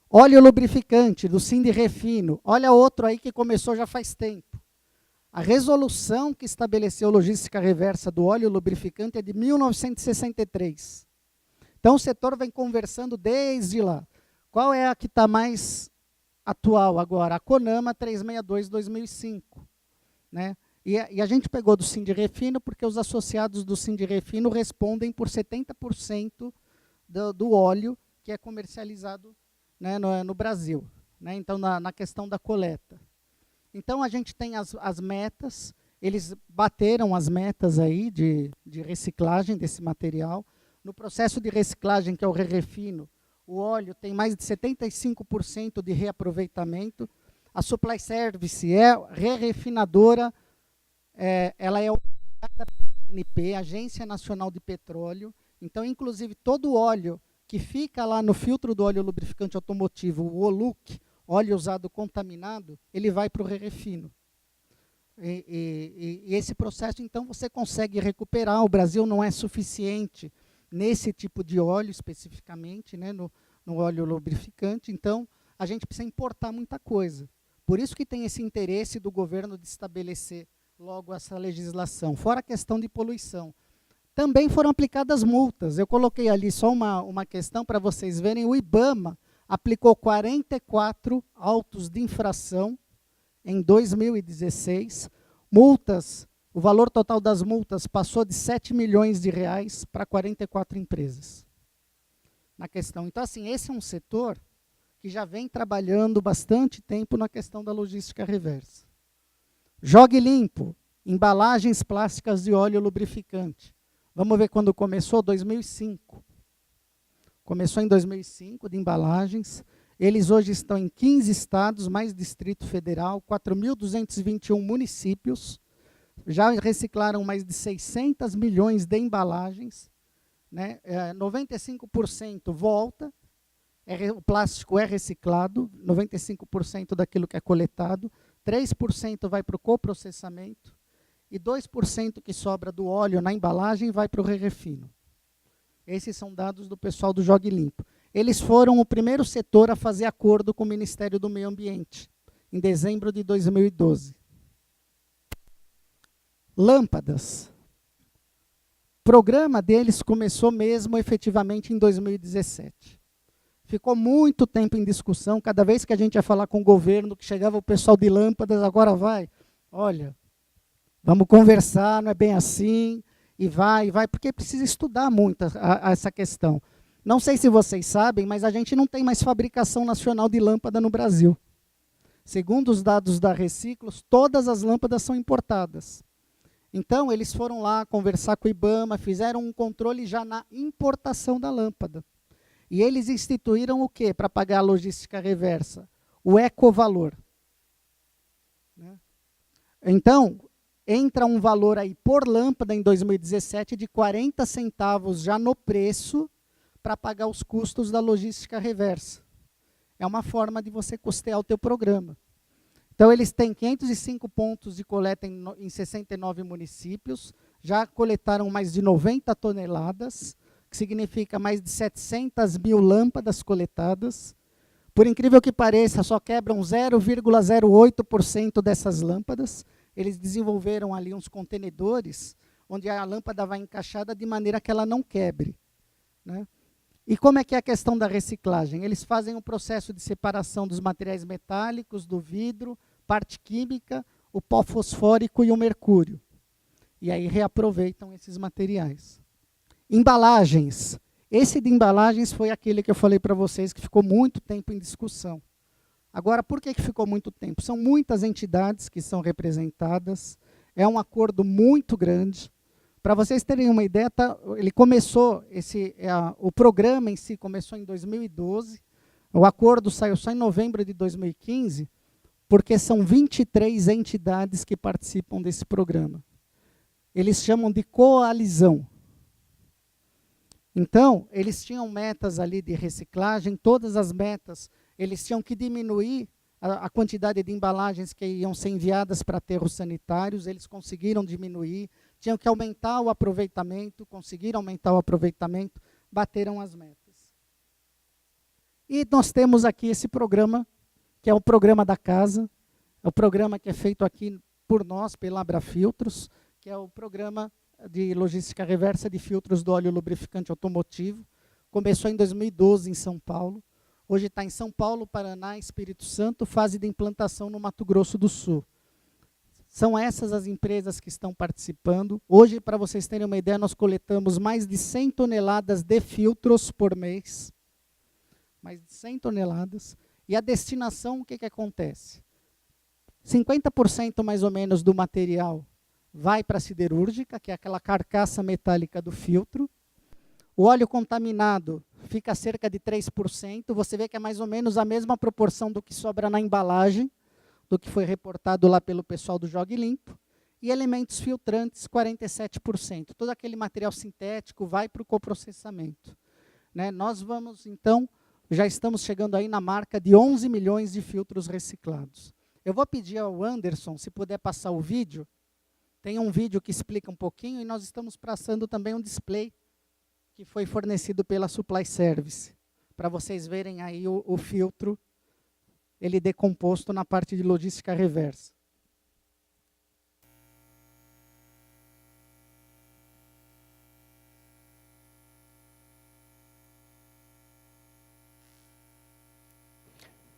Óleo lubrificante, do Sindirefino. Olha outro aí que começou já faz tempo. A resolução que estabeleceu a logística reversa do óleo lubrificante é de 1963. Então, o setor vem conversando desde lá. Qual é a que está mais atual agora? A CONAMA 362/2005. Né? E a gente pegou do Sindirefino porque os associados do Sindirefino respondem por 70% do óleo que é comercializado, né, no Brasil. Né? Então, na questão da coleta. Então, a gente tem as metas, eles bateram as metas aí de reciclagem desse material. No processo de reciclagem, que é o re-refino, o óleo tem mais de 75% de reaproveitamento. A Supply Service é re-refinadora, ela é da ANP, Agência Nacional de Petróleo. Então, inclusive, todo o óleo que fica lá no filtro do óleo lubrificante automotivo, o OLUC, óleo usado contaminado, ele vai para o re-refino. E esse processo, então, você consegue recuperar. O Brasil não é suficiente nesse tipo de óleo, especificamente, né, no óleo lubrificante. Então, a gente precisa importar muita coisa. Por isso que tem esse interesse do governo de estabelecer logo essa legislação. Fora a questão de poluição. Também foram aplicadas multas. Eu coloquei ali só uma questão para vocês verem. O IBAMA aplicou 44 autos de infração em 2016. Multas, o valor total das multas passou de 7 milhões de reais para 44 empresas. Na questão. Então, assim, esse é um setor que já vem trabalhando bastante tempo na questão da logística reversa. Jogue Limpo, embalagens plásticas de óleo lubrificante. Vamos ver quando começou, 2005. Começou em 2005, de embalagens. Eles hoje estão em 15 estados, mais Distrito Federal, 4.221 municípios. Já reciclaram mais de 600 milhões de embalagens. Né? 95% volta. O plástico é reciclado, 95% daquilo que é coletado. 3% vai para o coprocessamento. E 2% que sobra do óleo na embalagem vai para o re-refino. Esses são dados do pessoal do Jogue Limpo. Eles foram o primeiro setor a fazer acordo com o Ministério do Meio Ambiente, em dezembro de 2012. Lâmpadas. O programa deles começou mesmo efetivamente em 2017. Ficou muito tempo em discussão, cada vez que a gente ia falar com o governo, que chegava o pessoal de lâmpadas, agora vai, olha, vamos conversar, não é bem assim, e vai, porque precisa estudar muito essa questão. Não sei se vocês sabem, mas a gente não tem mais fabricação nacional de lâmpada no Brasil. Segundo os dados da Reciclos, todas as lâmpadas são importadas. Então, eles foram lá conversar com o IBAMA, fizeram um controle já na importação da lâmpada. E eles instituíram o quê para pagar a logística reversa? O ecovalor. Né? Então, entra um valor aí por lâmpada em 2017 de 40 centavos já no preço para pagar os custos da logística reversa. É uma forma de você custear o teu programa. Então, eles têm 505 pontos de coleta em 69 municípios, já coletaram mais de 90 toneladas, que significa mais de 700 mil lâmpadas coletadas. Por incrível que pareça, só quebram 0,08% dessas lâmpadas. Eles desenvolveram ali uns contenedores, onde a lâmpada vai encaixada de maneira que ela não quebre. Né? E como é que é a questão da reciclagem? Eles fazem um processo de separação dos materiais metálicos, do vidro, parte química, o pó fosfórico e o mercúrio. E aí reaproveitam esses materiais. Embalagens. Esse de embalagens foi aquele que eu falei para vocês que ficou muito tempo em discussão. Agora, por que ficou muito tempo? São muitas entidades que são representadas, é um acordo muito grande. Para vocês terem uma ideia, ele começou, o programa em si começou em 2012, o acordo saiu só em novembro de 2015, porque são 23 entidades que participam desse programa. Eles chamam de coalizão. Então, eles tinham metas ali de reciclagem, todas as metas, eles tinham que diminuir a quantidade de embalagens que iam ser enviadas para aterros sanitários, eles conseguiram diminuir, tinham que aumentar o aproveitamento, conseguiram aumentar o aproveitamento, bateram as metas. E nós temos aqui esse programa, que é o programa da casa, é o programa que é feito aqui por nós, pela Abrafiltros, que é o programa de logística reversa de filtros do óleo lubrificante automotivo. Começou em 2012 em São Paulo. Hoje está em São Paulo, Paraná, Espírito Santo, fase de implantação no Mato Grosso do Sul. São essas as empresas que estão participando. Hoje, para vocês terem uma ideia, nós coletamos mais de 100 toneladas de filtros por mês. Mais de 100 toneladas. E a destinação, o que acontece? 50% mais ou menos do material vai para a siderúrgica, que é aquela carcaça metálica do filtro. O óleo contaminado fica cerca de 3%. Você vê que é mais ou menos a mesma proporção do que sobra na embalagem, do que foi reportado lá pelo pessoal do Jogue Limpo. E elementos filtrantes, 47%. Todo aquele material sintético vai para o coprocessamento. Né? Nós vamos, então, já estamos chegando aí na marca de 11 milhões de filtros reciclados. Eu vou pedir ao Anderson, se puder passar o vídeo. Tem um vídeo que explica um pouquinho e nós estamos passando também um display que foi fornecido pela Supply Service, para vocês verem aí o filtro, ele decomposto na parte de logística reversa.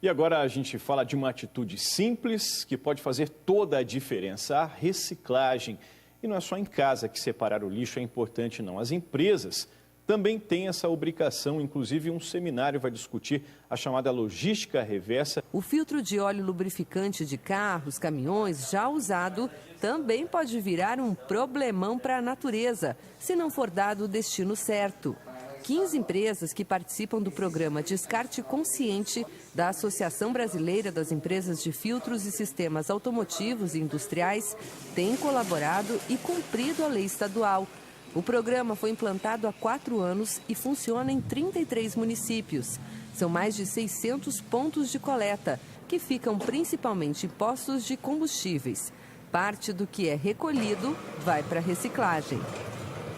E agora a gente fala de uma atitude simples que pode fazer toda a diferença, a reciclagem. E não é só em casa que separar o lixo é importante, não. As empresas também têm essa obrigação, inclusive um seminário vai discutir a chamada logística reversa. O filtro de óleo lubrificante de carros, caminhões, já usado, também pode virar um problemão para a natureza, se não for dado o destino certo. 15 empresas que participam do programa Descarte Consciente da Associação Brasileira das Empresas de Filtros e Sistemas Automotivos e Industriais têm colaborado e cumprido a lei estadual. O programa foi implantado há 4 anos e funciona em 33 municípios. São mais de 600 pontos de coleta, que ficam principalmente em postos de combustíveis. Parte do que é recolhido vai para a reciclagem.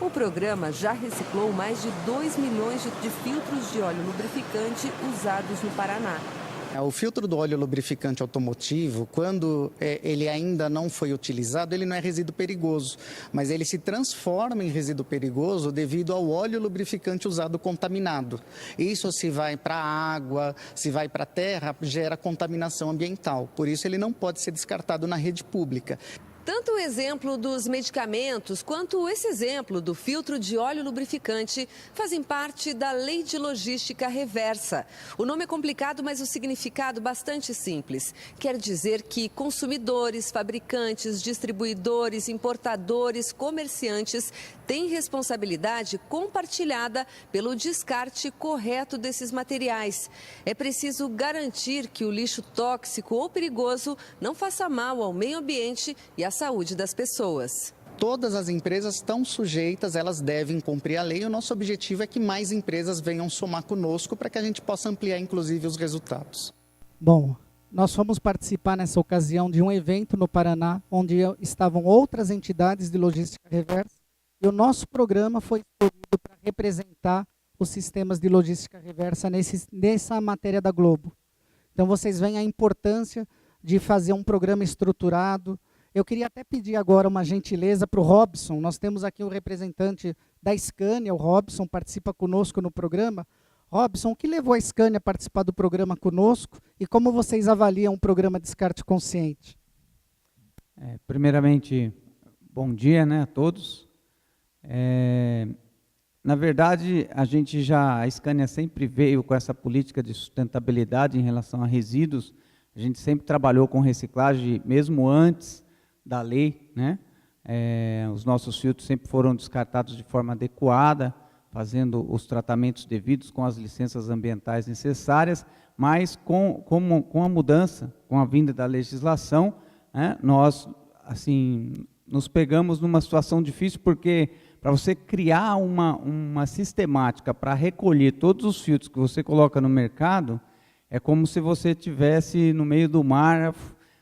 O programa já reciclou mais de 2 milhões de filtros de óleo lubrificante usados no Paraná. O filtro do óleo lubrificante automotivo, quando ele ainda não foi utilizado, ele não é resíduo perigoso, mas ele se transforma em resíduo perigoso devido ao óleo lubrificante usado contaminado. Isso, se vai para a água, se vai para a terra, gera contaminação ambiental. Por isso, ele não pode ser descartado na rede pública. Tanto o exemplo dos medicamentos quanto esse exemplo do filtro de óleo lubrificante fazem parte da Lei de Logística Reversa. O nome é complicado, mas o significado bastante simples. Quer dizer que consumidores, fabricantes, distribuidores, importadores, comerciantes têm responsabilidade compartilhada pelo descarte correto desses materiais. É preciso garantir que o lixo tóxico ou perigoso não faça mal ao meio ambiente e à saúde das pessoas. Todas as empresas estão sujeitas, elas devem cumprir a lei. O nosso objetivo é que mais empresas venham somar conosco para que a gente possa ampliar, inclusive, os resultados. Bom, nós fomos participar nessa ocasião de um evento no Paraná, onde estavam outras entidades de logística reversa, e o nosso programa foi escolhido para representar os sistemas de logística reversa nessa matéria da Globo. Então, vocês veem a importância de fazer um programa estruturado. Eu queria até pedir agora uma gentileza para o Robson. Nós temos aqui o representante da Scania, o Robson, participa conosco no programa. Robson, o que levou a Scania a participar do programa conosco e como vocês avaliam o programa Descarte Consciente? Primeiramente, bom dia, né, a todos. Na verdade, a Scania sempre veio com essa política de sustentabilidade em relação a resíduos. A gente sempre trabalhou com reciclagem, mesmo antes da lei, né? Os nossos filtros sempre foram descartados de forma adequada, fazendo os tratamentos devidos com as licenças ambientais necessárias, mas com a mudança, com a vinda da legislação, né, nós assim, nos pegamos numa situação difícil, porque para você criar uma sistemática para recolher todos os filtros que você coloca no mercado, é como se você estivesse no meio do mar,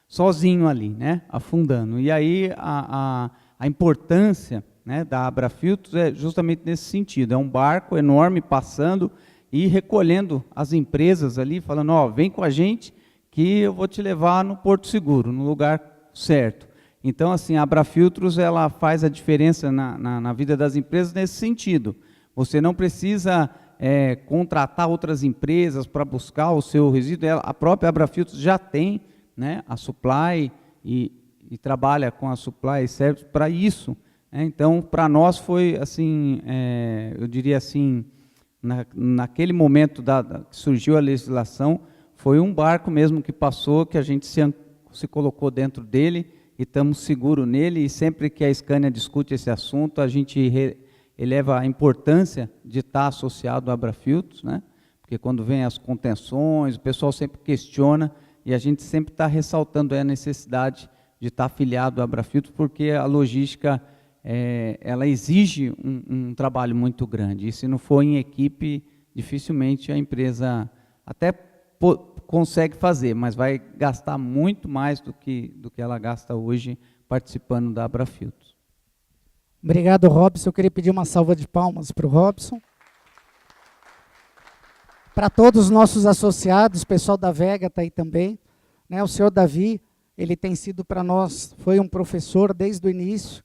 sozinho ali, né, afundando. E aí a importância, né, da Abrafiltros é justamente nesse sentido. É um barco enorme passando e recolhendo as empresas ali, falando, ó, vem com a gente que eu vou te levar no Porto Seguro, no lugar certo. Então, assim, a Abrafiltros, ela faz a diferença na vida das empresas nesse sentido. Você não precisa contratar outras empresas para buscar o seu resíduo. A própria Abrafiltros já tem, né, a supply e trabalha com a supply service para isso. Então, para nós foi, assim, eu diria assim, naquele momento que surgiu a legislação, foi um barco mesmo que passou, que a gente se colocou dentro dele e estamos seguros nele, e sempre que a Scania discute esse assunto, a gente eleva a importância de estar associado à Abrafiltros, né? Porque quando vem as contenções, o pessoal sempre questiona, e a gente sempre está ressaltando a necessidade de estar afiliado à Abrafiltros, porque a logística ela exige um trabalho muito grande, e se não for em equipe, dificilmente a empresa até consegue fazer, mas vai gastar muito mais do que ela gasta hoje participando da Abrafiltros. Obrigado, Robson. Eu queria pedir uma salva de palmas para o Robson. Para todos os nossos associados, o pessoal da Vega está aí também, né? O senhor Davi, ele tem sido para nós, foi um professor desde o início,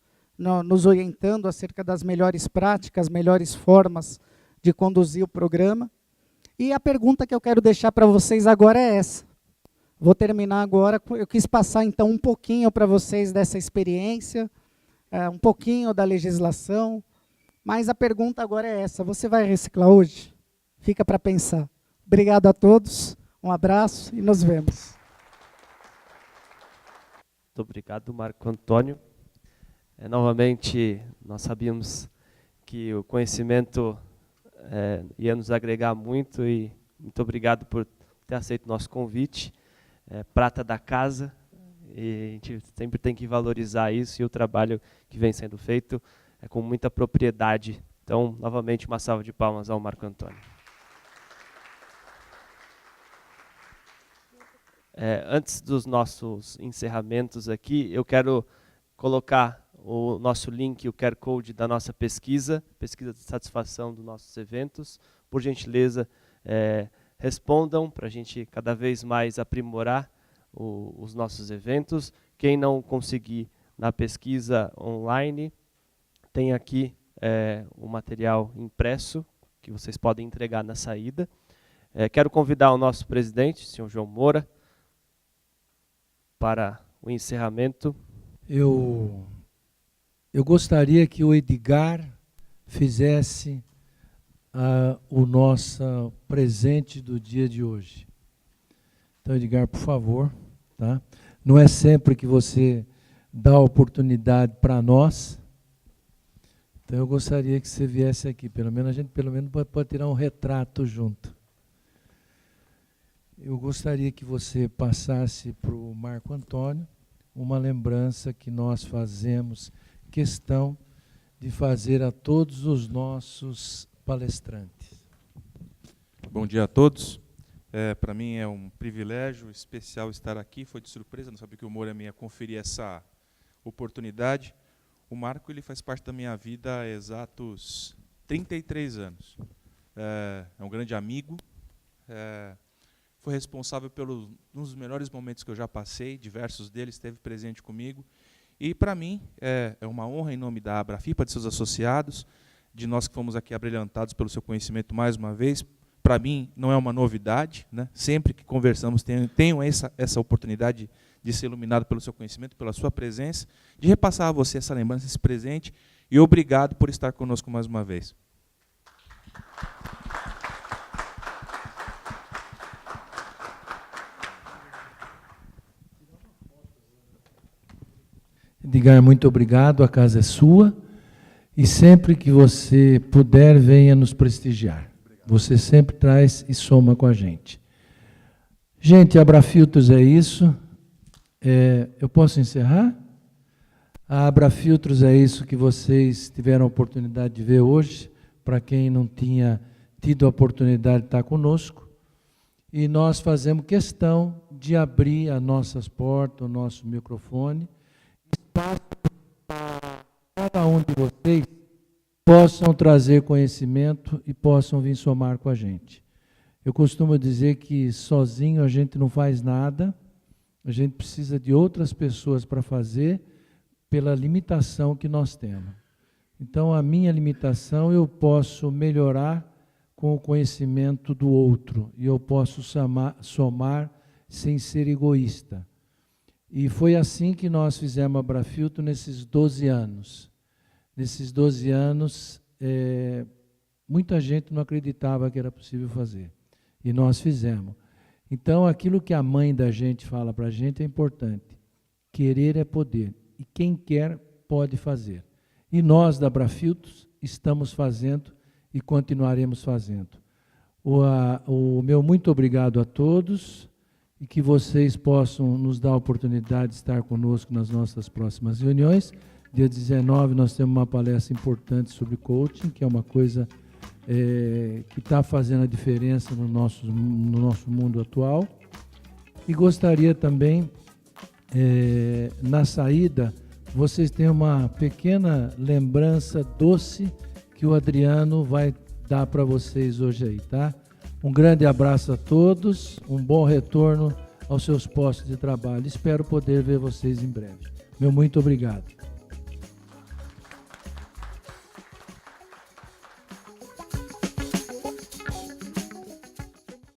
nos orientando acerca das melhores práticas, melhores formas de conduzir o programa. E a pergunta que eu quero deixar para vocês agora é essa. Vou terminar agora, eu quis passar então um pouquinho para vocês dessa experiência, um pouquinho da legislação, mas a pergunta agora é essa: você vai reciclar hoje? Fica para pensar. Obrigado a todos, um abraço e nos vemos. Muito obrigado, Marco Antônio. Novamente, nós sabíamos que o conhecimento ia nos agregar muito, e muito obrigado por ter aceito o nosso convite. Prata da casa, e a gente sempre tem que valorizar isso, e o trabalho que vem sendo feito com muita propriedade. Então, novamente, uma salva de palmas ao Marco Antônio. Antes dos nossos encerramentos aqui, eu quero colocar o nosso link, o QR Code da nossa pesquisa de satisfação dos nossos eventos. Por gentileza, respondam para a gente cada vez mais aprimorar os nossos eventos. Quem não conseguir na pesquisa online, tem aqui o material impresso que vocês podem entregar na saída. Quero convidar o nosso presidente, senhor João Moura, para o encerramento. Eu gostaria que o Edgar fizesse o nosso presente do dia de hoje. Então, Edgar, por favor. Tá? Não é sempre que você dá a oportunidade para nós. Então, eu gostaria que você viesse aqui. Pelo menos a gente pode tirar um retrato junto. Eu gostaria que você passasse para o Marco Antônio uma lembrança que nós fazemos questão de fazer a todos os nossos palestrantes. Bom dia a todos. Para mim é um privilégio especial estar aqui. Foi de surpresa, não sabia que o Moura ia conferir essa oportunidade. O Marco, ele faz parte da minha vida há exatos 33 anos. É um grande amigo. Foi responsável pelos um dos melhores momentos que eu já passei, diversos deles, esteve presente comigo. E, para mim, é uma honra, em nome da Abrafipa, de seus associados, de nós que fomos aqui abrilhantados pelo seu conhecimento mais uma vez. Para mim, não é uma novidade, né? Sempre que conversamos, tenho essa oportunidade de ser iluminado pelo seu conhecimento, pela sua presença, de repassar a você essa lembrança, esse presente, e obrigado por estar conosco mais uma vez. Edgar, muito obrigado, a casa é sua, e sempre que você puder, venha nos prestigiar. Você sempre traz e soma com a gente. Gente, Abrafiltros é isso. Eu posso encerrar? A Abrafiltros é isso que vocês tiveram a oportunidade de ver hoje, para quem não tinha tido a oportunidade de estar conosco. e nós fazemos questão de abrir as nossas portas, o nosso microfone, espaço para cada um de vocês possam trazer conhecimento e possam vir somar com a gente. Eu costumo dizer que sozinho a gente não faz nada, a gente precisa de outras pessoas para fazer, pela limitação que nós temos. Então, a minha limitação eu posso melhorar com o conhecimento do outro, e eu posso somar sem ser egoísta. E foi assim que nós fizemos a Abrafiltro nesses 12 anos. Nesses 12 anos, muita gente não acreditava que era possível fazer. E nós fizemos. Então, aquilo que a mãe da gente fala para a gente é importante. Querer é poder. E quem quer, pode fazer. E nós, da Abrafiltros, estamos fazendo e continuaremos fazendo. O meu muito obrigado a todos e que vocês possam nos dar a oportunidade de estar conosco nas nossas próximas reuniões. Dia 19 nós temos uma palestra importante sobre coaching, que é uma coisa que está fazendo a diferença no nosso mundo atual. E gostaria também, na saída, vocês têm uma pequena lembrança doce que o Adriano vai dar para vocês hoje aí, tá? Um grande abraço a todos, um bom retorno aos seus postos de trabalho. Espero poder ver vocês em breve. Meu muito obrigado.